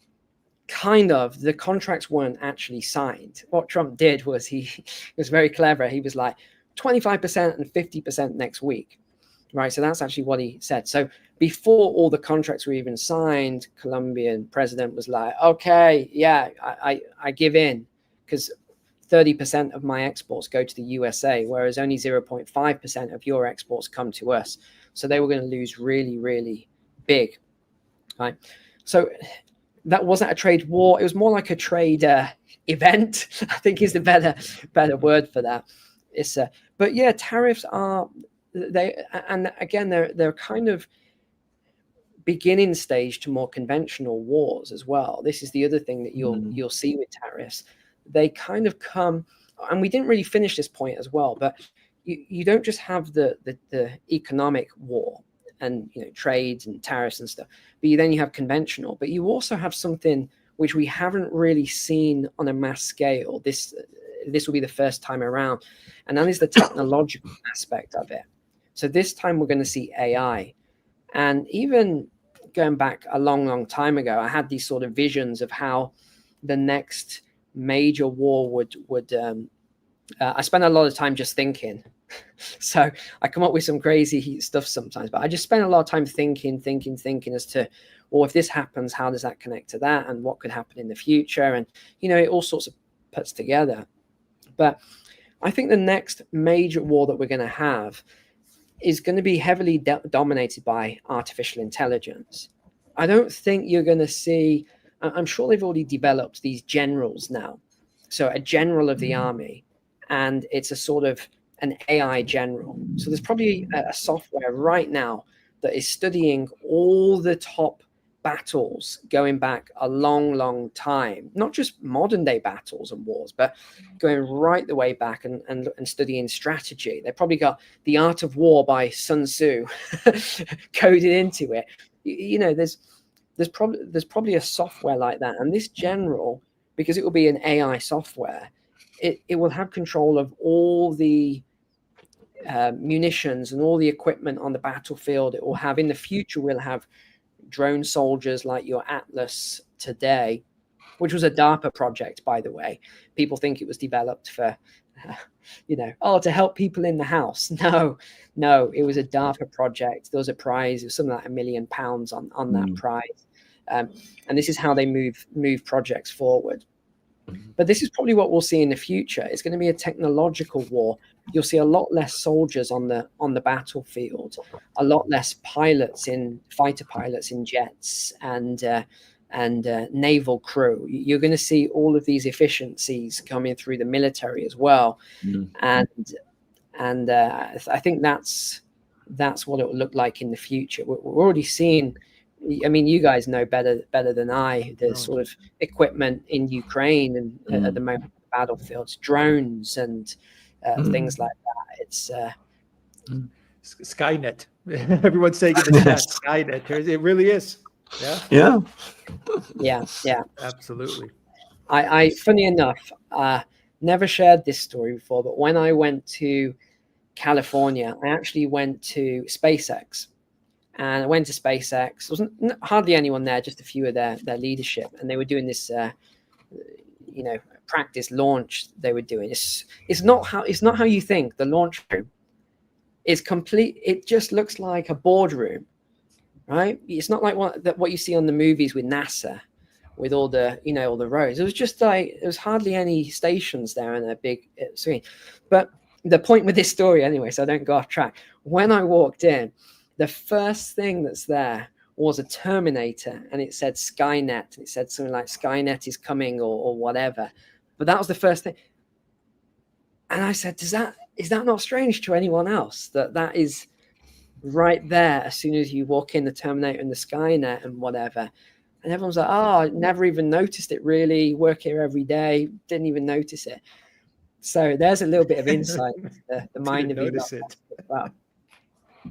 kind of. The contracts weren't actually signed. What Trump did was he was very clever. He was like 25% and 50% next week. Right, so that's actually what he said. So before all the contracts were even signed, Colombian president was like, okay, yeah, I give in, because 30% of my exports go to the USA, whereas only 0.5% of your exports come to us. So they were going to lose really, really big, right? So that wasn't a trade war. It was more like a trade event, I think is the better word for that. But yeah, tariffs are... they're kind of beginning stage to more conventional wars as well. This is the other thing that you'll see with tariffs. They kind of come, and we didn't really finish this point as well, but you don't just have the economic war and trade and tariffs and stuff, but then you have conventional, but you also have something which we haven't really seen on a mass scale. This will be the first time around, and that is the technological aspect of it. So this time we're going to see AI. And even going back a long time ago, I had these sort of visions of how the next major war would I spent a lot of time just thinking So I come up with some crazy stuff sometimes, but I just spend a lot of time thinking as to, well, if this happens, how does that connect to that, and what could happen in the future? And, you know, it all sorts of puts together. But I think the next major war that we're going to have is going to be heavily dominated by artificial intelligence. I don't think you're going to see, I'm sure they've already developed these generals now. So a general of the army, and it's a sort of an AI general. So there's probably a software right now that is studying all the top battles going back a long time, not just modern day battles and wars, but going right the way back and studying strategy. They probably got The Art of War by Sun Tzu coded into it. You know, there's probably a software like that, and this general, because it will be an AI software, it will have control of all the munitions and all the equipment on the battlefield. It will have, in the future, we'll have drone soldiers like your Atlas today, which was a DARPA project, by the way. People think it was developed for, to help people in the house. No, it was a DARPA project. There was a prize. It was something like £1 million on that prize. And this is how they move projects forward. But this is probably what we'll see in the future. It's going to be a technological war. You'll see a lot less soldiers on the battlefield, a lot less fighter pilots in jets and naval crew. You're going to see all of these efficiencies coming through the military as well, and I think that's what it will look like in the future. We're already seeing. I mean, you guys know better than I, the sort of equipment in Ukraine and at the moment, battlefields, drones and things like that. It's Skynet. Everyone's saying in the chat, Skynet. It really is. Yeah. Absolutely. I funny enough, never shared this story before, but when I went to California, I actually went to SpaceX. And I went to SpaceX. There wasn't hardly anyone there, just a few of their leadership, and they were doing this, practice launch. They were doing it's not how you think. The launch room is complete. It just looks like a boardroom, right? It's not like what you see on the movies with NASA, with all the all the rows. It was just like there was hardly any stations there and a big screen. But the point with this story, anyway, so I don't go off track. When I walked in, the first thing that's there was a Terminator, and it said Skynet. It said something like Skynet is coming or whatever. But that was the first thing. And I said, is that not strange to anyone else that is right there as soon as you walk in, the Terminator and the Skynet and whatever? And everyone's like, oh, I never even noticed it, really. Work here every day. Didn't even notice it. So there's a little bit of insight into the mind of Elon Musk as well.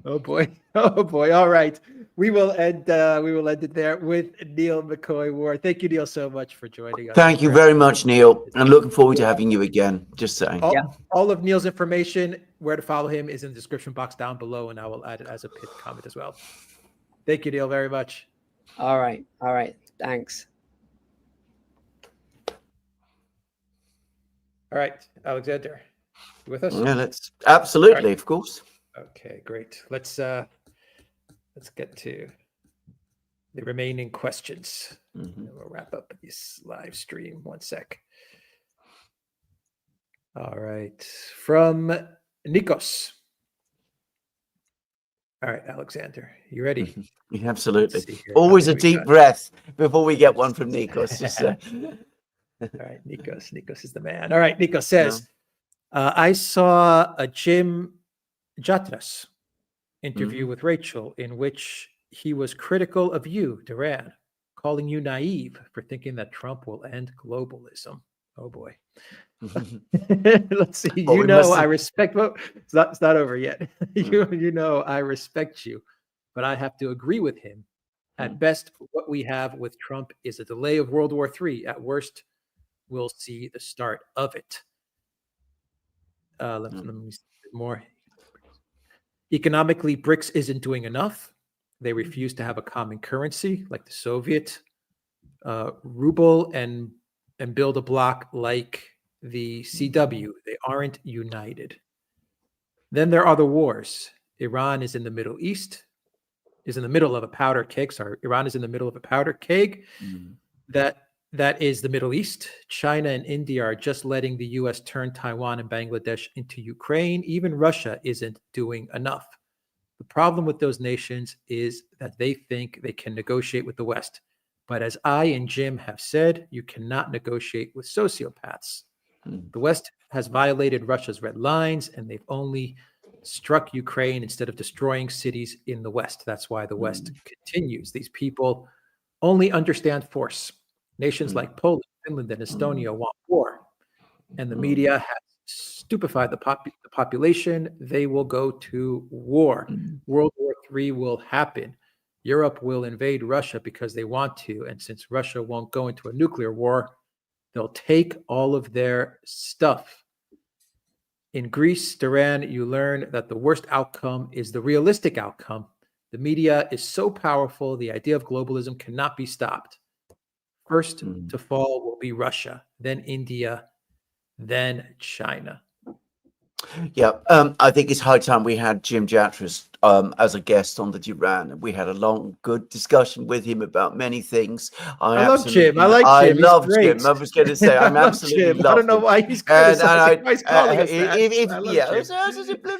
Oh boy. All right. We will end it there with Neil McCoy-Ward. Thank you, Neil, so much for joining us. Thank you very much, Neil. And looking forward to having you again. Just saying. All of Neil's information, where to follow him, is in the description box down below, and I will add it as a pinned comment as well. Thank you, Neil, very much. All right. Thanks. All right, Alexander, you with us? Yeah, absolutely, of course. Okay, great. Let's get to the remaining questions. And we'll wrap up this live stream. 1 sec. All right, from Nikos. All right, Alexander, you ready? Absolutely. Always a deep breath before we get one from Nikos. Just all right, Nikos is the man. All right, Nikos says, I saw a Jim Jatras interview with Rachel in which he was critical of you, Duran, calling you naive for thinking that Trump will end globalism. Oh boy. Let's see. I respect. Well, it's not over yet. I respect you, but I have to agree with him. At best, what we have with Trump is a delay of World War III. At worst, we'll see the start of it. Let me see a bit more. Economically, BRICS isn't doing enough. They refuse to have a common currency like the Soviet ruble and build a bloc like the CW. They aren't united. Then there are the wars. Iran is in the Middle East, is in the middle of a powder keg. Sorry, Iran is in the middle of a powder keg. That is the Middle East. China and India are just letting the US turn Taiwan and Bangladesh into Ukraine. Even Russia isn't doing enough. The problem with those nations is that they think they can negotiate with the West. But as I and Jim have said, you cannot negotiate with sociopaths. The West has violated Russia's red lines, and they've only struck Ukraine instead of destroying cities in the West. That's why the West continues. These people only understand force. Nations like Poland, Finland, and Estonia want war, and the media has stupefied the population. They will go to war. World War III will happen. Europe will invade Russia because they want to, and since Russia won't go into a nuclear war, they'll take all of their stuff. In Greece, Duran, you learn that the worst outcome is the realistic outcome. The media is so powerful, the idea of globalism cannot be stopped. First to fall will be Russia, then India, then China. Yeah, I think it's high time we had Jim Jatras as a guest on the Duran, and we had a long, good discussion with him about many things. I love Jim. I like Jim. I love Jim. I was going to say, I'm absolutely Jim. I don't know why he's criticizing. Why he's calling us that.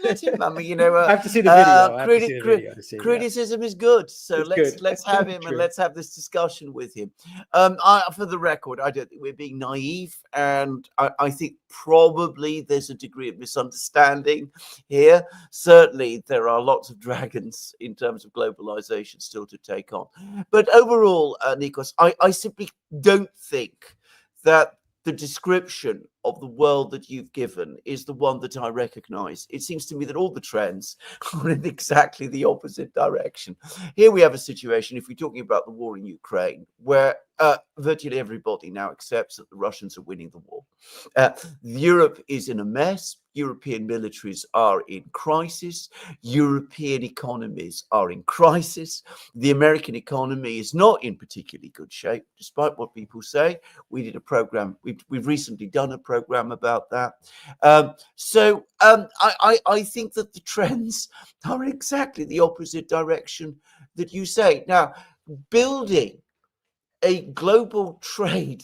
Let him. I mean, you know, I have to see the video. Criticism is good, so let's have him and let's have this discussion with him. For the record, I don't think we're being naive, and I think probably there's a degree of misunderstanding here. Certainly, there are lots of dragons in terms of globalization still to take on. But overall, Nikos, I simply don't think that the description of the world that you've given is the one that I recognize. It seems to me that all the trends are in exactly the opposite direction. Here we have a situation, if we're talking about the war in Ukraine, where virtually everybody now accepts that the Russians are winning the war. Europe is in a mess. European militaries are in crisis. European economies are in crisis. The American economy is not in particularly good shape, despite what people say. We did a program, we've recently done a program about that. So I think that the trends are exactly the opposite direction that you say. Now, building a global trade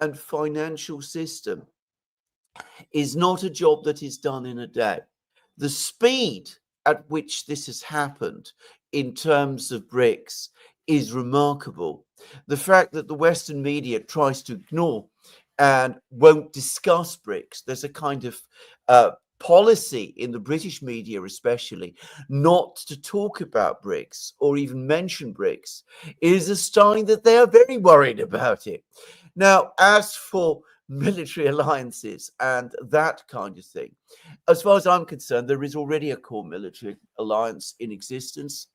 and financial system is not a job that is done in a day. The speed at which this has happened in terms of BRICS is remarkable. The fact that the Western media tries to ignore and won't discuss BRICS, there's a kind of policy in the British media especially not to talk about BRICS or even mention BRICS, is a sign that they are very worried about it. Now, as for military alliances and that kind of thing, as far as I'm concerned, there is already a core military alliance in existence,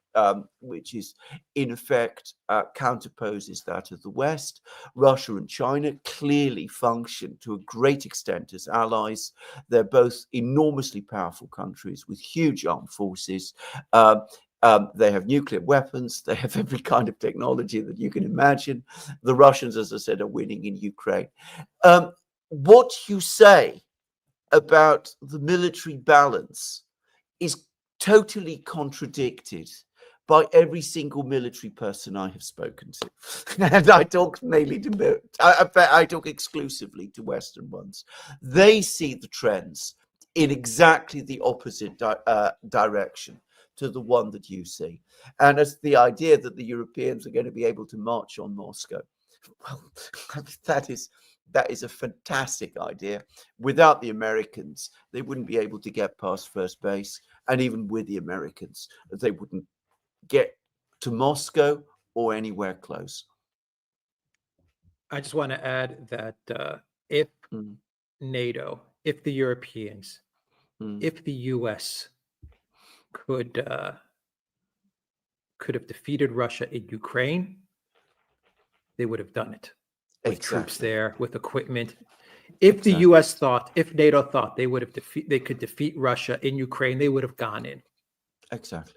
which is in effect counterposes that of the West. Russia and China clearly function to a great extent as allies. They're both enormously powerful countries with huge armed forces. They have nuclear weapons. They have every kind of technology that you can imagine. The Russians, as I said, are winning in Ukraine. What you say about the military balance is totally contradicted by every single military person I have spoken to. And I talk mainly to, I talk exclusively to Western ones. They see the trends in exactly the opposite direction to the one that you see. And as the idea that the Europeans are going to be able to march on Moscow, well, that is a fantastic idea. Without the Americans, they wouldn't be able to get past first base. And even with the Americans, they wouldn't get to Moscow or anywhere close. I just want to add that if NATO, if the Europeans, if the US could have defeated Russia in Ukraine, they would have done it with troops there, with equipment. If the US thought, if NATO thought they could defeat Russia in Ukraine, they would have gone in. Exactly.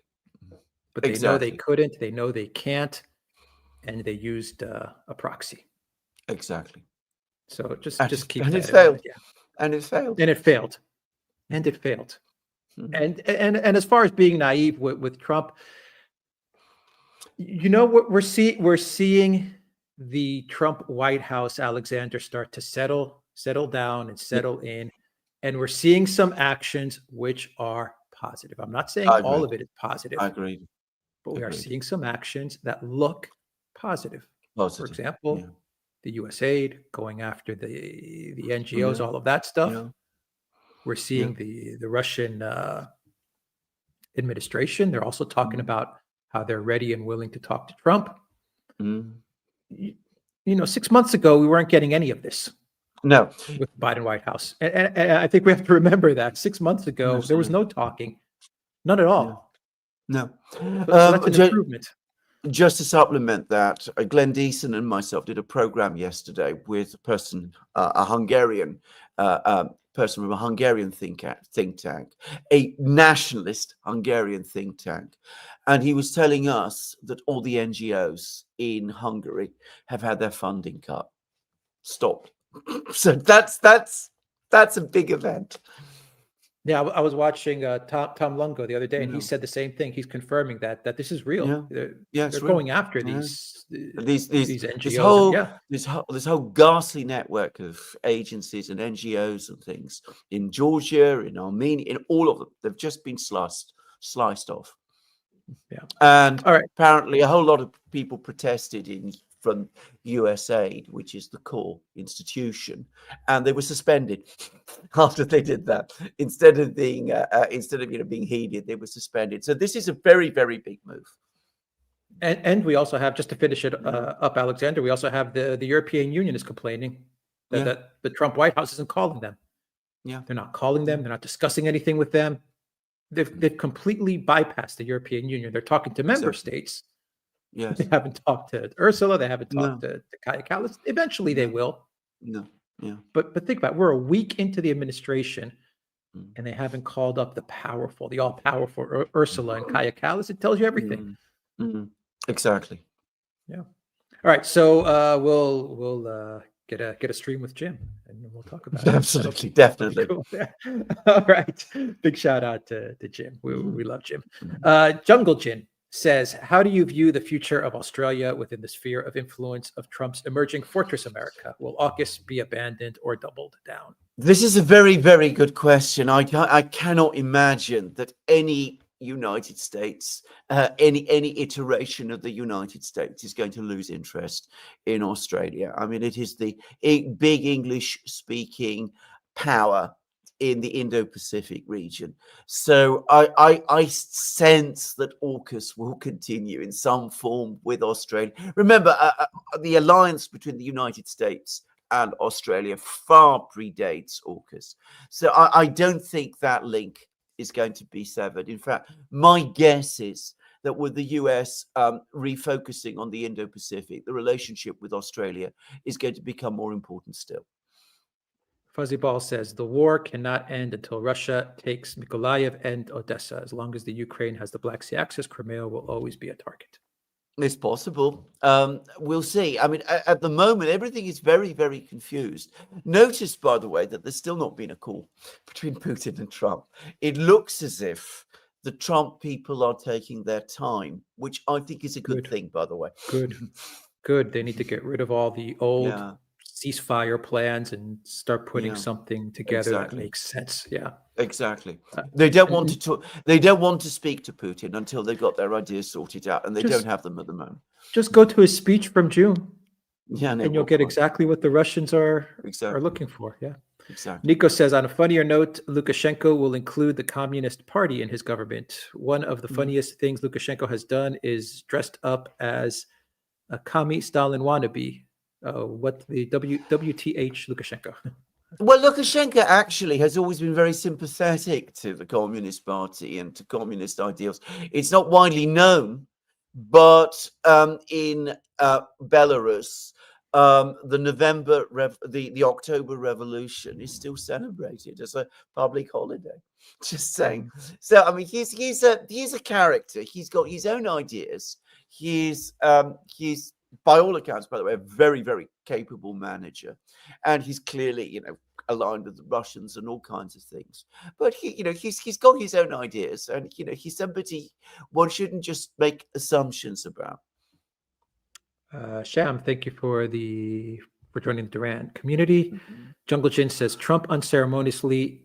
But they know they couldn't, they know they can't, and they used a proxy. Exactly. So just keep and that it failed. in mind. Yeah. And it failed. And it failed. And it failed. And as far as being naive with Trump, what we're seeing the Trump White House, Alexander, start to settle down and settle in, and we're seeing some actions which are positive. I'm not saying all of it is positive. I agree. But we are seeing some actions that look positive. For example, the U.S. aid going after the NGOs, all of that stuff. Yeah. We're seeing the Russian administration. They're also talking about how they're ready and willing to talk to Trump. 6 months ago, we weren't getting any of this. No. With the Biden White House. And I think we have to remember that 6 months ago, there was no talking. None at all. No. So that's an improvement. Just to supplement that, Glenn Deason and myself did a program yesterday with a person, a Hungarian person from a Hungarian think tank, a nationalist Hungarian think tank. And he was telling us that all the NGOs in Hungary have had their funding cut, stopped. So that's a big event. Yeah, I was watching Tom Lungo the other day, and he said the same thing. He's confirming that this is real. They're going after these NGOs. This whole ghastly network of agencies and NGOs and things in Georgia, in Armenia, in all of them, they've just been sliced off. Yeah, and apparently a whole lot of people protested from USAID, which is the core institution, and they were suspended after they did that. Instead of being being heeded, they were suspended. So this is a very, very big move. And we also have, just to finish it up, Alexander, we also have the European Union is complaining that the Trump White House isn't calling them. Yeah, they're not calling them. They're not discussing anything with them. They've completely bypassed the European Union. They're talking to member states. Yes. They haven't talked to Ursula. They haven't talked to Kaja Kallas. Eventually they will. No. Yeah. But think about it. We're a week into the administration and they haven't called up the all-powerful Ursula and Kaja Kallas. It tells you everything. Exactly. Yeah. All right. So we'll get a stream with Jim and we'll talk about it. Absolutely. Definitely. Cool. All right. Big shout out to Jim. We love Jim. Jungle Jin says, how do you view the future of Australia within the sphere of influence of Trump's emerging Fortress America? Will AUKUS be abandoned or doubled down? This is a very, very good question. I cannot imagine that any United States, any iteration of the United States is going to lose interest in Australia. I mean, it is the big English-speaking power in the Indo-Pacific region. So I sense that AUKUS will continue in some form with Australia. Remember, the alliance between the United States and Australia far predates AUKUS. So I don't think that link is going to be severed. In fact, my guess is that with the US refocusing on the Indo-Pacific, the relationship with Australia is going to become more important still. Fuzzy Ball says, the war cannot end until Russia takes Mykolaiv and Odessa. As long as the Ukraine has the Black Sea access, Crimea will always be a target. It's possible. We'll see. I mean, at the moment, everything is very, very confused. Notice, by the way, that there's still not been a call between Putin and Trump. It looks as if the Trump people are taking their time, which I think is a good thing, by the way. Good. They need to get rid of all the old ceasefire plans and start putting something together that makes sense. Yeah, exactly. They don't want to talk. They don't want to speak to Putin until they've got their ideas sorted out, and they don't have them at the moment. Just go to his speech from June. Yeah, and you'll get exactly what the Russians are looking for. Yeah, exactly. Nico says, on a funnier note, Lukashenko will include the Communist Party in his government. One of the funniest things Lukashenko has done is dressed up as a commie Stalin wannabe. What the WTH Lukashenko? Well, Lukashenko actually has always been very sympathetic to the Communist Party and to communist ideals. It's not widely known, but in Belarus, the October Revolution is still celebrated as a public holiday. Just saying. So I mean, he's a character. He's got his own ideas. He's by all accounts, by the way, a very, very capable manager, and he's clearly, aligned with the Russians and all kinds of things. But he's got his own ideas, and he's somebody one shouldn't just make assumptions about. Sham, thank you for joining the Duran community. Jungle Jin says Trump unceremoniously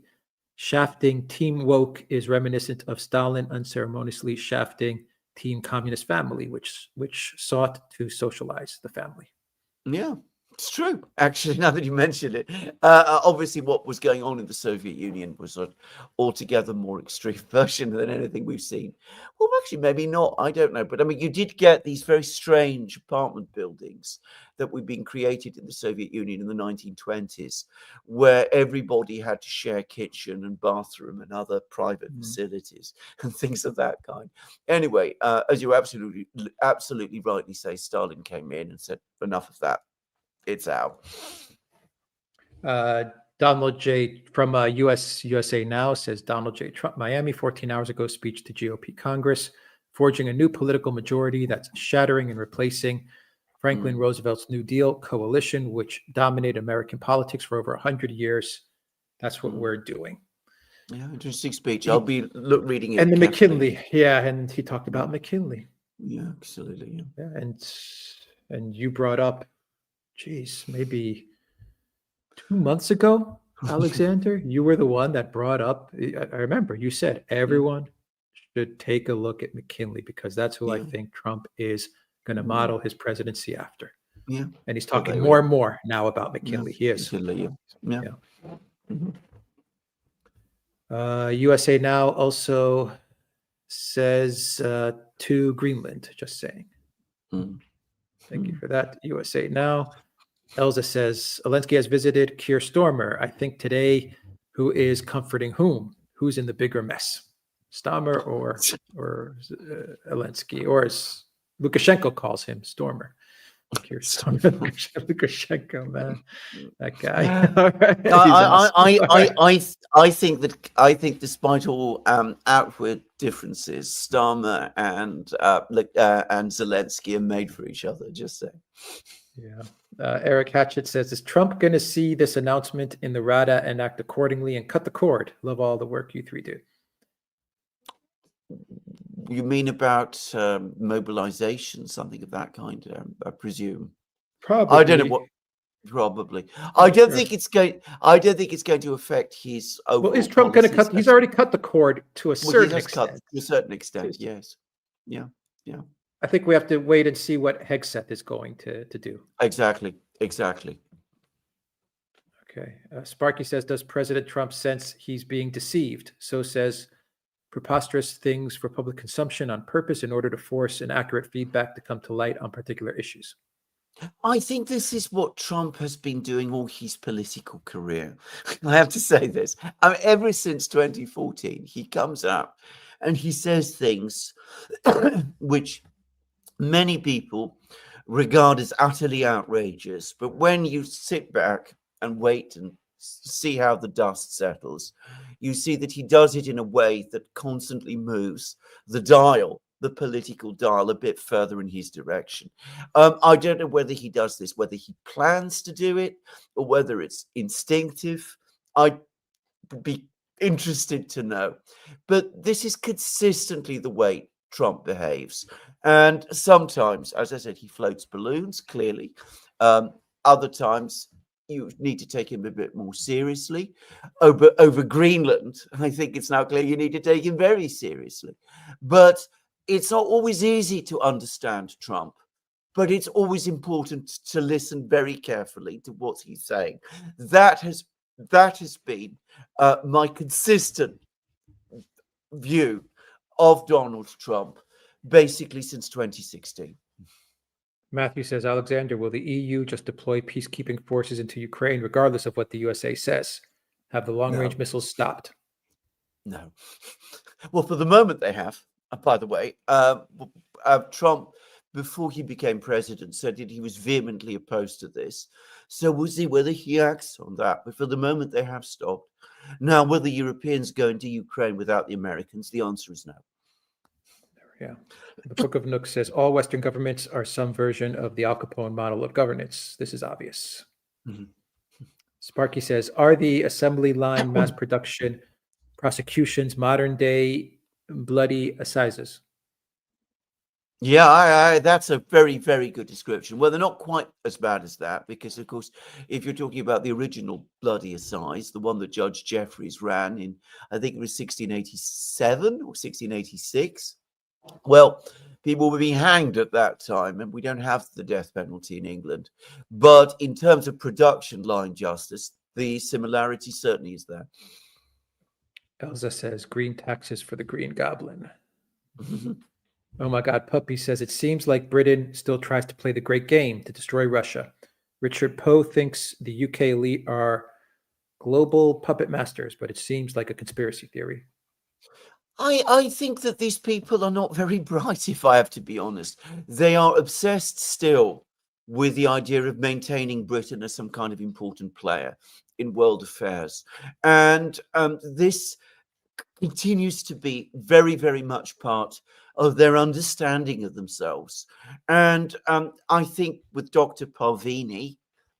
shafting Team Woke is reminiscent of Stalin unceremoniously shafting Team Communist Family, which sought to socialize the family. Yeah, it's true. Actually, now that you mention it, obviously what was going on in the Soviet Union was an altogether more extreme version than anything we've seen. Well, actually, maybe not. I don't know. But I mean, you did get these very strange apartment buildings that were being created in the Soviet Union in the 1920s, where everybody had to share a kitchen and bathroom and other private facilities and things of that kind. Anyway, as you absolutely rightly say, Stalin came in and said, enough of that. It's out. Donald J. from USA Now says Donald J. Trump, Miami, 14 hours ago, speech to GOP Congress, forging a new political majority that's shattering and replacing Franklin Roosevelt's New Deal coalition, which dominated American politics for over 100 years. That's what we're doing. Yeah, interesting speech. I'll be reading it. And the McKinley, and he talked about McKinley. Yeah, absolutely. Yeah, and you brought up, maybe 2 months ago, Alexander, you were the one that brought up. I remember you said everyone should take a look at McKinley because that's who I think Trump is going to model his presidency after. Yeah, and he's talking more and more now about McKinley. He is. USA Now also says to Greenland, just saying. Thank you for that. USA Now. Elza says, Zelensky has visited Keir Starmer, I think today, who is comforting whom? Who's in the bigger mess? Starmer or Zelensky? Or as Lukashenko calls him, Stormer. Keir Starmer, Lukashenko, man. That guy. I think despite all outward differences, Starmer and Zelensky are made for each other, just saying. Yeah. Eric Hatchett says, is Trump going to see this announcement in the Rada and act accordingly and cut the cord? Love all the work you three do. You mean about mobilization, something of that kind, I presume? Probably. I don't know what. Probably. I don't think it's going to affect his overall. Well, is Trump going to cut? He's already cut the cord to a certain extent. To a certain extent, yes. Yeah. I think we have to wait and see what Hegseth is going to do. Exactly. Okay. Sparky says, does President Trump sense he's being deceived? So says preposterous things for public consumption on purpose in order to force an accurate feedback to come to light on particular issues. I think this is what Trump has been doing all his political career. I have to say this. Ever since 2014, he comes out and he says things which many people regard as utterly outrageous. But when you sit back and wait and see how the dust settles, you see that he does it in a way that constantly moves the political dial a bit further in his direction. I don't know whether he does this, whether he plans to do it or whether it's instinctive. I'd be interested to know. But this is consistently the way Trump behaves. And sometimes, as I said, he floats balloons, clearly. Other times, you need to take him a bit more seriously. Over Greenland, I think it's now clear you need to take him very seriously. But it's not always easy to understand Trump. But it's always important to listen very carefully to what he's saying. That has been my consistent view of Donald Trump, basically since 2016. Matthew says, Alexander, will the EU just deploy peacekeeping forces into Ukraine, regardless of what the USA says? Have the long-range missiles stopped? No. Well, for the moment they have. By the way, Trump, before he became president, said that he was vehemently opposed to this. So we'll see whether he acts on that. But for the moment, they have stopped. Now, will the Europeans go into Ukraine without the Americans? The answer is no. Yeah. The Book of Nook says all Western governments are some version of the Al Capone model of governance. This is obvious. Sparky says, are the assembly line mass production prosecutions modern day bloody assizes? Yeah, that's a very, very good description. Well, they're not quite as bad as that because, of course, if you're talking about the original bloody assize, the one that Judge Jeffreys ran in, I think it was 1687 or 1686, well, people were being hanged at that time, and we don't have the death penalty in England. But in terms of production line justice, the similarity certainly is there. Elza says, green taxes for the Green Goblin. Oh my God, Puppy says, it seems like Britain still tries to play the great game to destroy Russia. Richard Poe thinks the UK elite are global puppet masters, but it seems like a conspiracy theory. I think that these people are not very bright, if I have to be honest. They are obsessed still with the idea of maintaining Britain as some kind of important player in world affairs. And this continues to be very, very much part of their understanding of themselves. And I think with Dr. Parvini,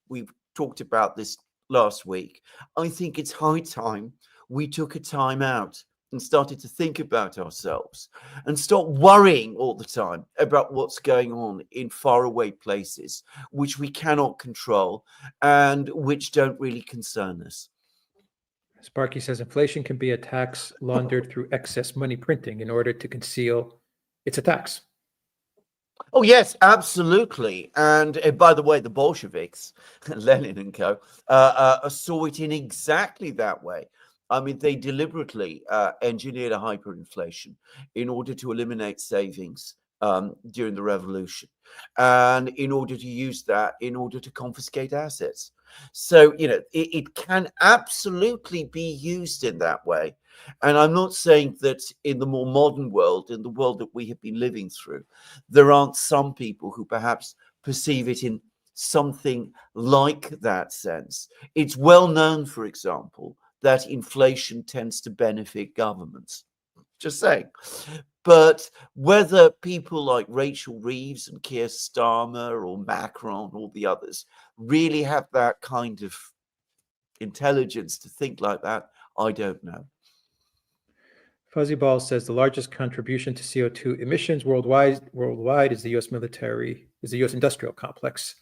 we've talked about this last week, I think it's high time we took a time out and started to think about ourselves and stop worrying all the time about what's going on in faraway places, which we cannot control and which don't really concern us. Sparky says inflation can be a tax laundered through excess money printing in order to conceal its a tax. Oh, yes, absolutely. And by the way, the Bolsheviks, Lenin and co, saw it in exactly that way. I mean, they deliberately engineered a hyperinflation in order to eliminate savings during the revolution and in order to use that in order to confiscate assets. So, you know, it can absolutely be used in that way. And I'm not saying that in the more modern world, in the world that we have been living through, there aren't some people who perhaps perceive it in something like that sense. It's well known, for example, that inflation tends to benefit governments. Just saying. But whether people like Rachel Reeves and Keir Starmer or Macron or the others really have that kind of intelligence to think like that, I don't know. Fuzzy Ball says the largest contribution to CO2 emissions worldwide is the U.S. industrial complex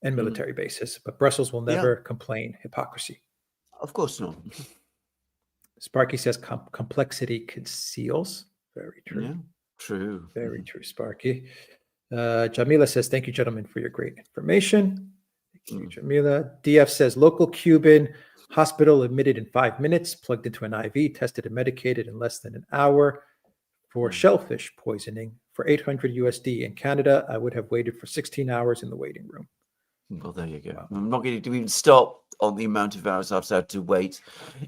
and military bases, but Brussels will never complain. Hypocrisy. Of course not. Sparky says complexity conceals. Very true. Yeah, true. Very true, Sparky. Jamila says, thank you, gentlemen, for your great information. Thank you, Jamila. DF says, local Cuban hospital admitted in 5 minutes, plugged into an IV, tested and medicated in less than an hour for shellfish poisoning for 800 USD. In Canada, I would have waited for 16 hours in the waiting room. Well, there you go. Wow. I'm not going to even stop on the amount of hours I've had to wait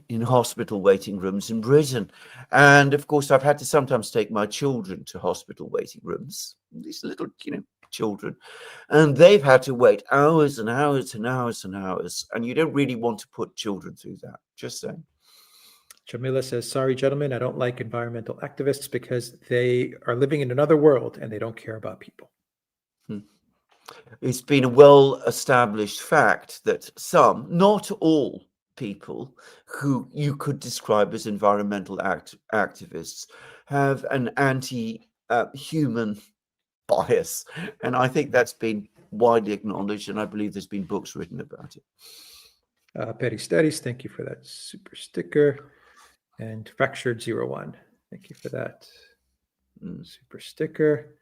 in hospital waiting rooms in Britain. And of course, I've had to sometimes take my children to hospital waiting rooms, these little, children, and they've had to wait hours and hours and hours and hours. And you don't really want to put children through that. Just saying. Jamila says, sorry, gentlemen, I don't like environmental activists because they are living in another world and they don't care about people. It's been a well-established fact that some, not all people who you could describe as environmental activists have an anti-human bias. And I think that's been widely acknowledged, and I believe there's been books written about it. Petty Studies, thank you for that super sticker. And Fractured 01, thank you for that super sticker.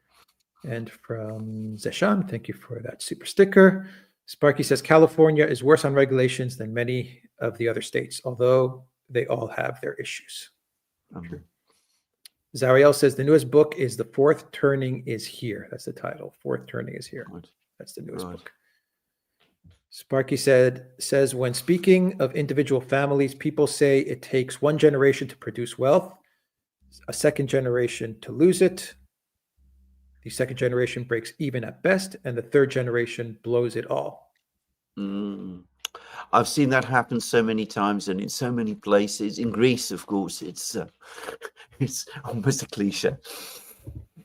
And from Zeshan, thank you for that super sticker. Sparky says, California is worse on regulations than many of the other states, although they all have their issues. Zariel says, the newest book is The Fourth Turning is Here. That's the title. Fourth Turning is Here. Right. That's the newest book. Sparky says, when speaking of individual families, people say it takes one generation to produce wealth, a second generation to lose it. The second generation breaks even at best, and the third generation blows it all. I've seen that happen so many times and in so many places. In Greece, of course, it's almost a cliche.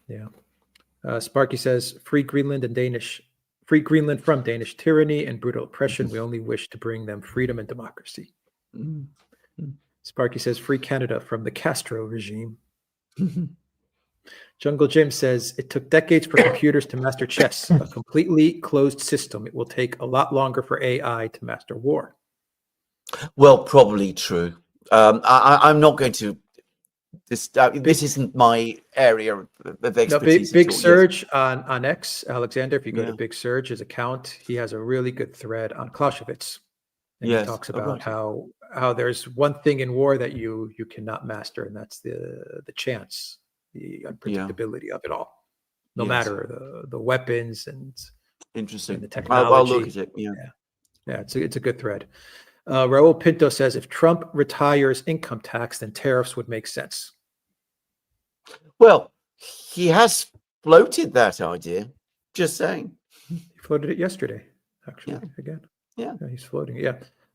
Yeah. Sparky says, free Greenland and Danish free Greenland from Danish tyranny and brutal oppression. We only wish to bring them freedom and democracy. Sparky says, free Canada from the Castro regime. Jungle Jim says, it took decades for computers to master chess, a completely closed system. It will take a lot longer for AI to master war. Well, probably true. I'm not going to. This isn't my area of expertise. Big Surge on X, Alexander. If you go to Big Surge, his account, he has a really good thread on Clausewitz, and he talks about how there's one thing in war that you cannot master, and that's the chance, the unpredictability of it all, no matter the weapons and interesting and the technology. I'll look at it. Yeah, it's a good thread. Raul Pinto says, if Trump retires income tax, then tariffs would make sense. Well, he has floated that idea. Just saying. He floated it yesterday, actually, again. Yeah, he's floating it.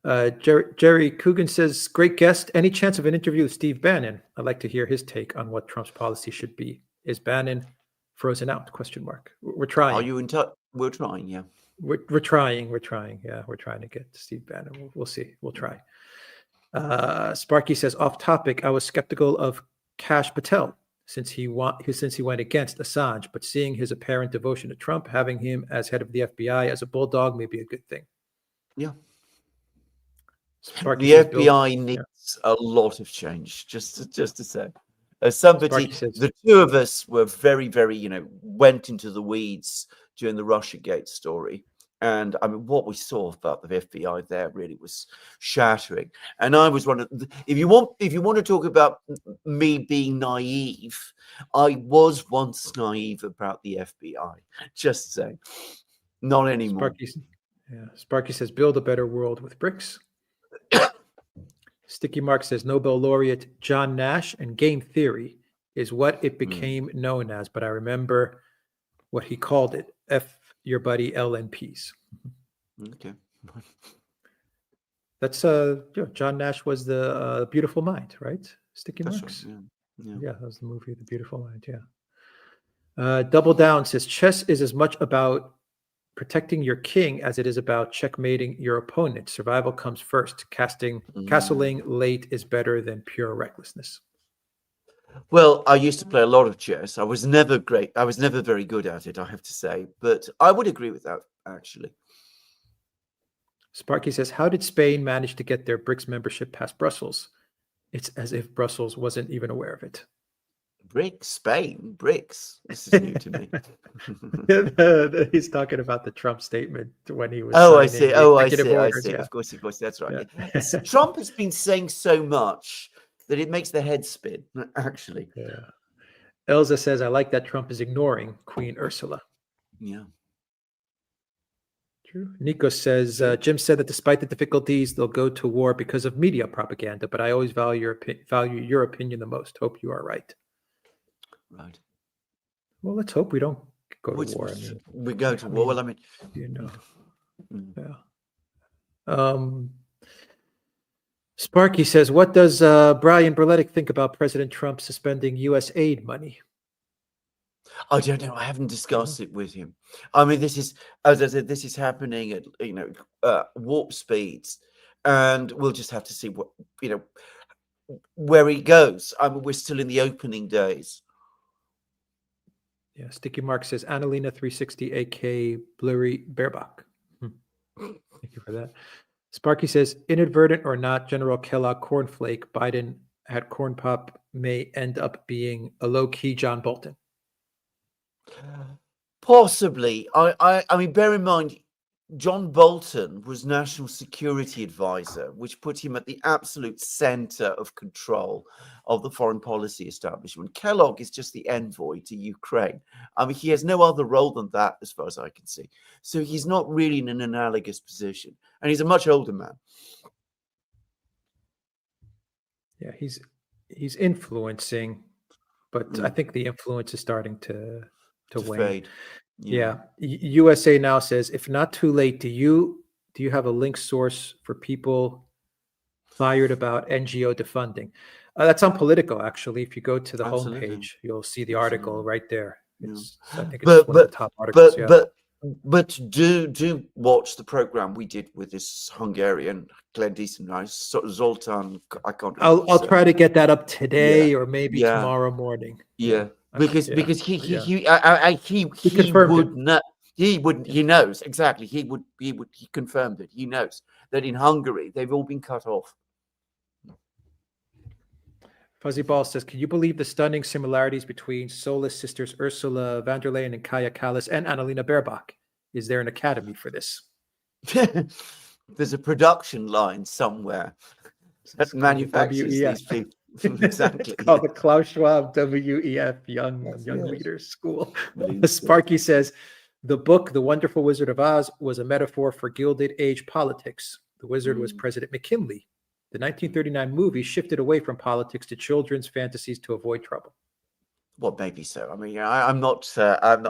Yeah. Jerry Coogan says, great guest. Any chance of an interview with Steve Bannon? I'd like to hear his take on what Trump's policy should be. Is Bannon frozen out? ? We're trying. Are you in touch? We're trying, yeah. We're trying. Yeah, we're trying to get Steve Bannon. We'll see. We'll try. Sparky says, off topic, I was skeptical of Kash Patel since he went against Assange, but seeing his apparent devotion to Trump, having him as head of the FBI as a bulldog may be a good thing. Yeah. Sparky the says, FBI needs a lot of change, just to say. As somebody, the two of us were very, very, went into the weeds during the Russiagate story. And I mean, what we saw about the FBI there really was shattering. And I was one of if you want to talk about me being naive, I was once naive about the FBI. Just saying, not anymore. Sparky says, build a better world with bricks. Sticky Mark says, Nobel laureate John Nash and game theory is what it became known as, but I remember what he called it. F your buddy LNPs. Okay. That's John Nash was the Beautiful Mind, right? Sticky Marks. Right, yeah, that was the movie The Beautiful Mind. Yeah. Double Down says, chess is as much about protecting your king as it is about checkmating your opponent. Survival comes first. Castling late is better than pure recklessness. Well, I used to play a lot of chess. I was never great. I was never very good at it, I have to say. But I would agree with that, actually. Sparky says, how did Spain manage to get their BRICS membership past Brussels? It's as if Brussels wasn't even aware of it. BRICS, Spain, BRICS. This is new to me. He's talking about the Trump statement when he was. I see. I see. Yeah. Of course. That's right. Yeah. Trump has been saying so much that it makes the head spin, actually. Yeah. Elza says, I like that Trump is ignoring Queen Ursula. Yeah. True. Nico says, Jim said that despite the difficulties, they'll go to war because of media propaganda, but I always value your opinion the most. Hope you are right. Right. Well, let's hope we don't go to war. We go to war. Well, I mean, yeah. Sparky says, what does Brian Berletic think about President Trump suspending U.S. aid money? I don't know. I haven't discussed it with him. I mean, this is, as I said, this is happening at warp speeds, and we'll just have to see what where he goes. I mean, we're still in the opening days. Yeah, Sticky Mark says, Annalena 360, a.k.a. Blurry Baerbock. Thank you for that. Sparky says, inadvertent or not, General Kellogg cornflake, Biden at corn pop may end up being a low-key John Bolton. Possibly. I mean, bear in mind, John Bolton was National Security Advisor, which put him at the absolute center of control of the foreign policy establishment. Kellogg is just the envoy to Ukraine. I mean, he has no other role than that, as far as I can see. So he's not really in an analogous position. And he's a much older man. Yeah, he's influencing, but I think the influence is starting to wane. Fade. Yeah. USA Now says, if not too late, do you have a link source for people fired about NGO defunding? That's on Politico, actually. If you go to the homepage, you'll see the article right there. I think it's one of the top articles. But do watch the program we did with this Hungarian clandestine guy, Zoltan. I can't remember. I'll try to get that up today Yeah, or maybe yeah, tomorrow morning. yeah. Okay, Because yeah. he confirmed it. would know. He knows exactly. He confirmed it. He knows that in Hungary they've all been cut off. Fuzzy Ball says, can you believe the stunning similarities between Soulless sisters Ursula von der Leyen and Kaya Kallas and Annalena Baerbock? Is there an academy for this? There's a production line somewhere that manufactures these people. Exactly. It's called the Klaus Schwab WEF Young Leaders School. Sparky says, the book, The Wonderful Wizard of Oz, was a metaphor for Gilded Age politics. The wizard was President McKinley. The 1939 movie shifted away from politics to children's fantasies to avoid trouble. Well, maybe so. I mean, I'm not going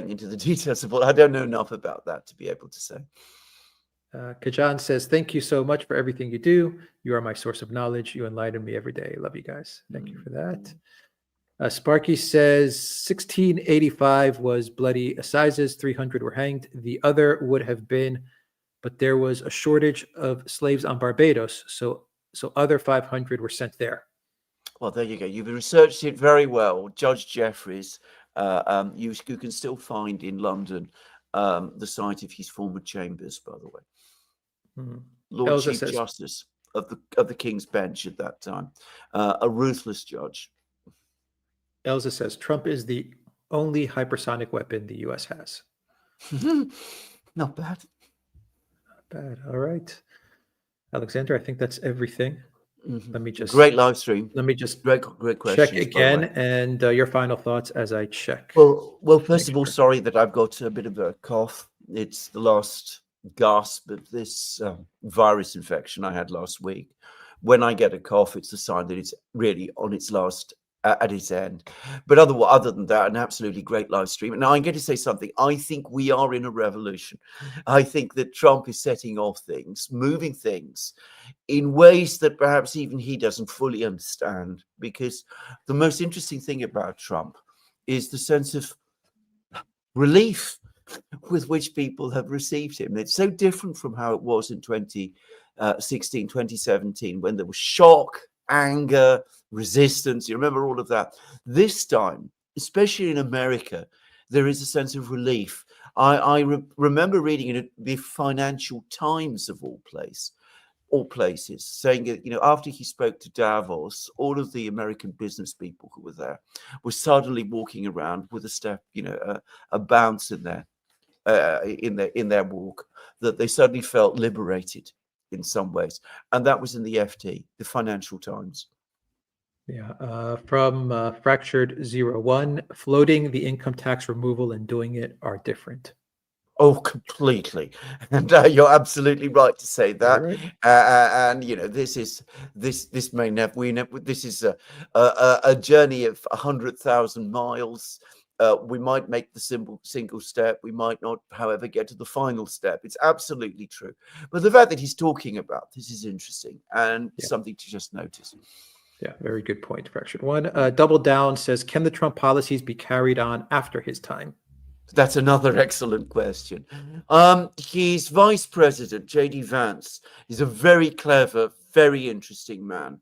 into the details of what I don't know enough about that to be able to say. Kajan says, thank you so much for everything you do. You are my source of knowledge. You enlighten me every day. Love you guys. Thank you for that. Sparky says 1685 was bloody assizes. 300 were hanged. The other would have been, but there was a shortage of slaves on Barbados. So other 500 were sent there. Well, there you go. You've researched it very well. Judge Jeffries, you can still find in London the site of his former chambers, by the way. Lord Elsa Chief says, Justice of the King's Bench at that time, a ruthless judge. Elsa says Trump is the only hypersonic weapon the U.S. has. Not bad. Not bad. All right, Alexander. I think that's everything. Let me just great live stream. Let me just great questions, check again, and your final thoughts as I check. Well, first of all, sorry that I've got a bit of a cough. It's the last gasp of this virus infection I had last week. When I get a cough, it's a sign that it's really on its last at its end. But other than that, an absolutely great live stream. Now I'm going to say something. I think we are in a revolution. I think that Trump is setting off things, moving things in ways that perhaps even he doesn't fully understand. Because the most interesting thing about Trump is the sense of relief with which people have received him. It's so different from how it was in 2016, 2017, when there was shock, anger, resistance. You remember all of that. This time, especially in America, there is a sense of relief. I remember reading in the Financial Times of all places, saying that, after he spoke to Davos, all of the American business people who were there were suddenly walking around with a step, a bounce in their walk, that they suddenly felt liberated in some ways. And that was in the FT, the Financial Times. Yeah, from Fractured 01, floating the income tax removal and doing it are different. Oh, completely. And you're absolutely right to say that. Right. And this is a journey of 100,000 miles. We might make the single step. We might not, however, get to the final step. It's absolutely true. But the fact that he's talking about this is interesting and something to just notice. Yeah, very good point, Fractured 1. Double Down says, can the Trump policies be carried on after his time? That's another excellent question. His vice president, J.D. Vance, is a very clever, very interesting man,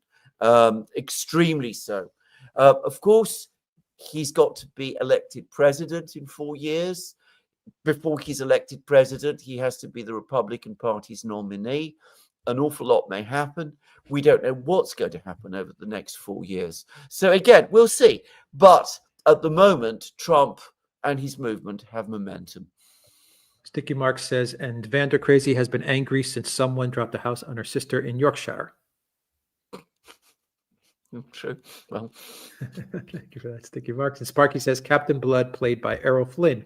extremely so. Of course, he's got to be elected president in 4 years. Before he's elected president, he has to be the Republican Party's nominee. An awful lot may happen. We don't know what's going to happen over the next 4 years. So again, we'll see. But at the moment, Trump and his movement have momentum. Sticky Mark says, and Vander Crazy has been angry since someone dropped a house on her sister in Yorkshire. True. Well, thank you for that, Sticky Marks. And Sparky says, Captain Blood, played by Errol Flynn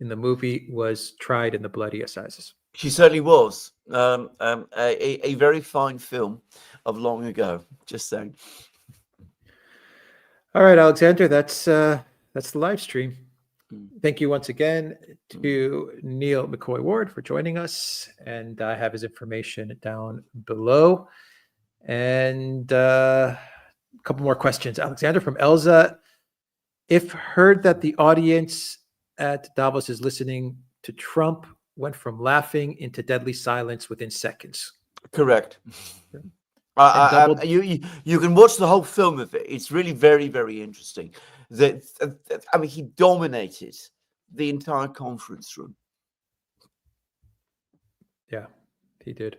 in the movie, was tried in the bloody assizes. She certainly was. A very fine film of long ago. Just saying. All right, Alexander, that's the live stream. Thank you once again to Neil McCoy-Ward for joining us, and I have his information down below. And a couple more questions. Alexander from Elza, if heard that the audience at Davos is listening to Trump went from laughing into deadly silence within seconds. Correct. double- You can watch the whole film of it. It's really very, very interesting. I mean, he dominated the entire conference room. Yeah, he did.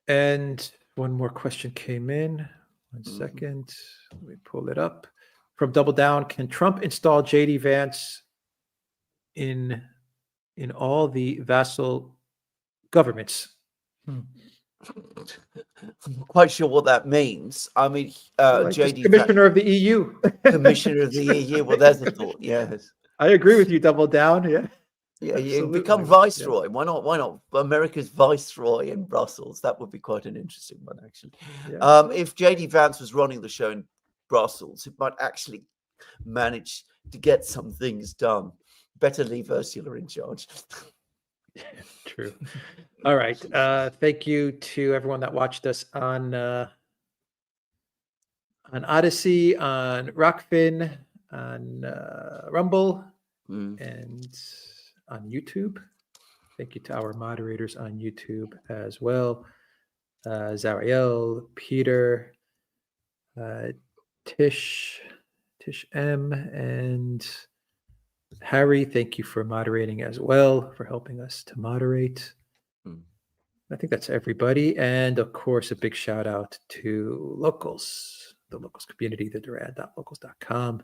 And one more question came in. One second. Let me pull it up. From Double Down, can Trump install JD Vance in all the vassal governments? I'm not quite sure what that means. I mean, Like JD Commissioner of the EU. Commissioner of the EU. Well, there's a thought. Yes. I agree with you, Double Down. Yeah. Yeah, you Absolutely. become viceroy. Yeah. Why not? Why not? America's viceroy in Brussels. That would be quite an interesting one, actually. Yeah. If JD Vance was running the show in Brussels, it might actually manage to get some things done. Better leave Ursula in charge. True. All right. Thank you to everyone that watched us on Odyssey, on Rockfin, on Rumble, and on YouTube. Thank you to our moderators on YouTube as well. Zariel, Peter, Tish M, and Harry. Thank you for moderating as well, for helping us to moderate. I think that's everybody. And of course, a big shout out to Locals, the Locals community, the Duran.locals.com.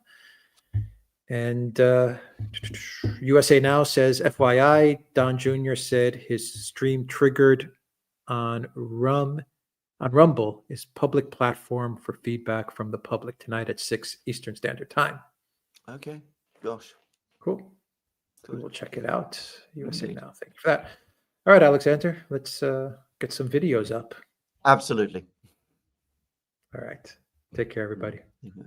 And USA Now says, FYI, Don Jr. said his stream triggered on Rumble is public platform for feedback from the public tonight at 6 Eastern Standard Time. Okay. Gosh. Cool. We'll check it out. USA Now. Thank you for that. All right, Alexander, let's get some videos up. Absolutely. All right. Take care, everybody. Mm-hmm.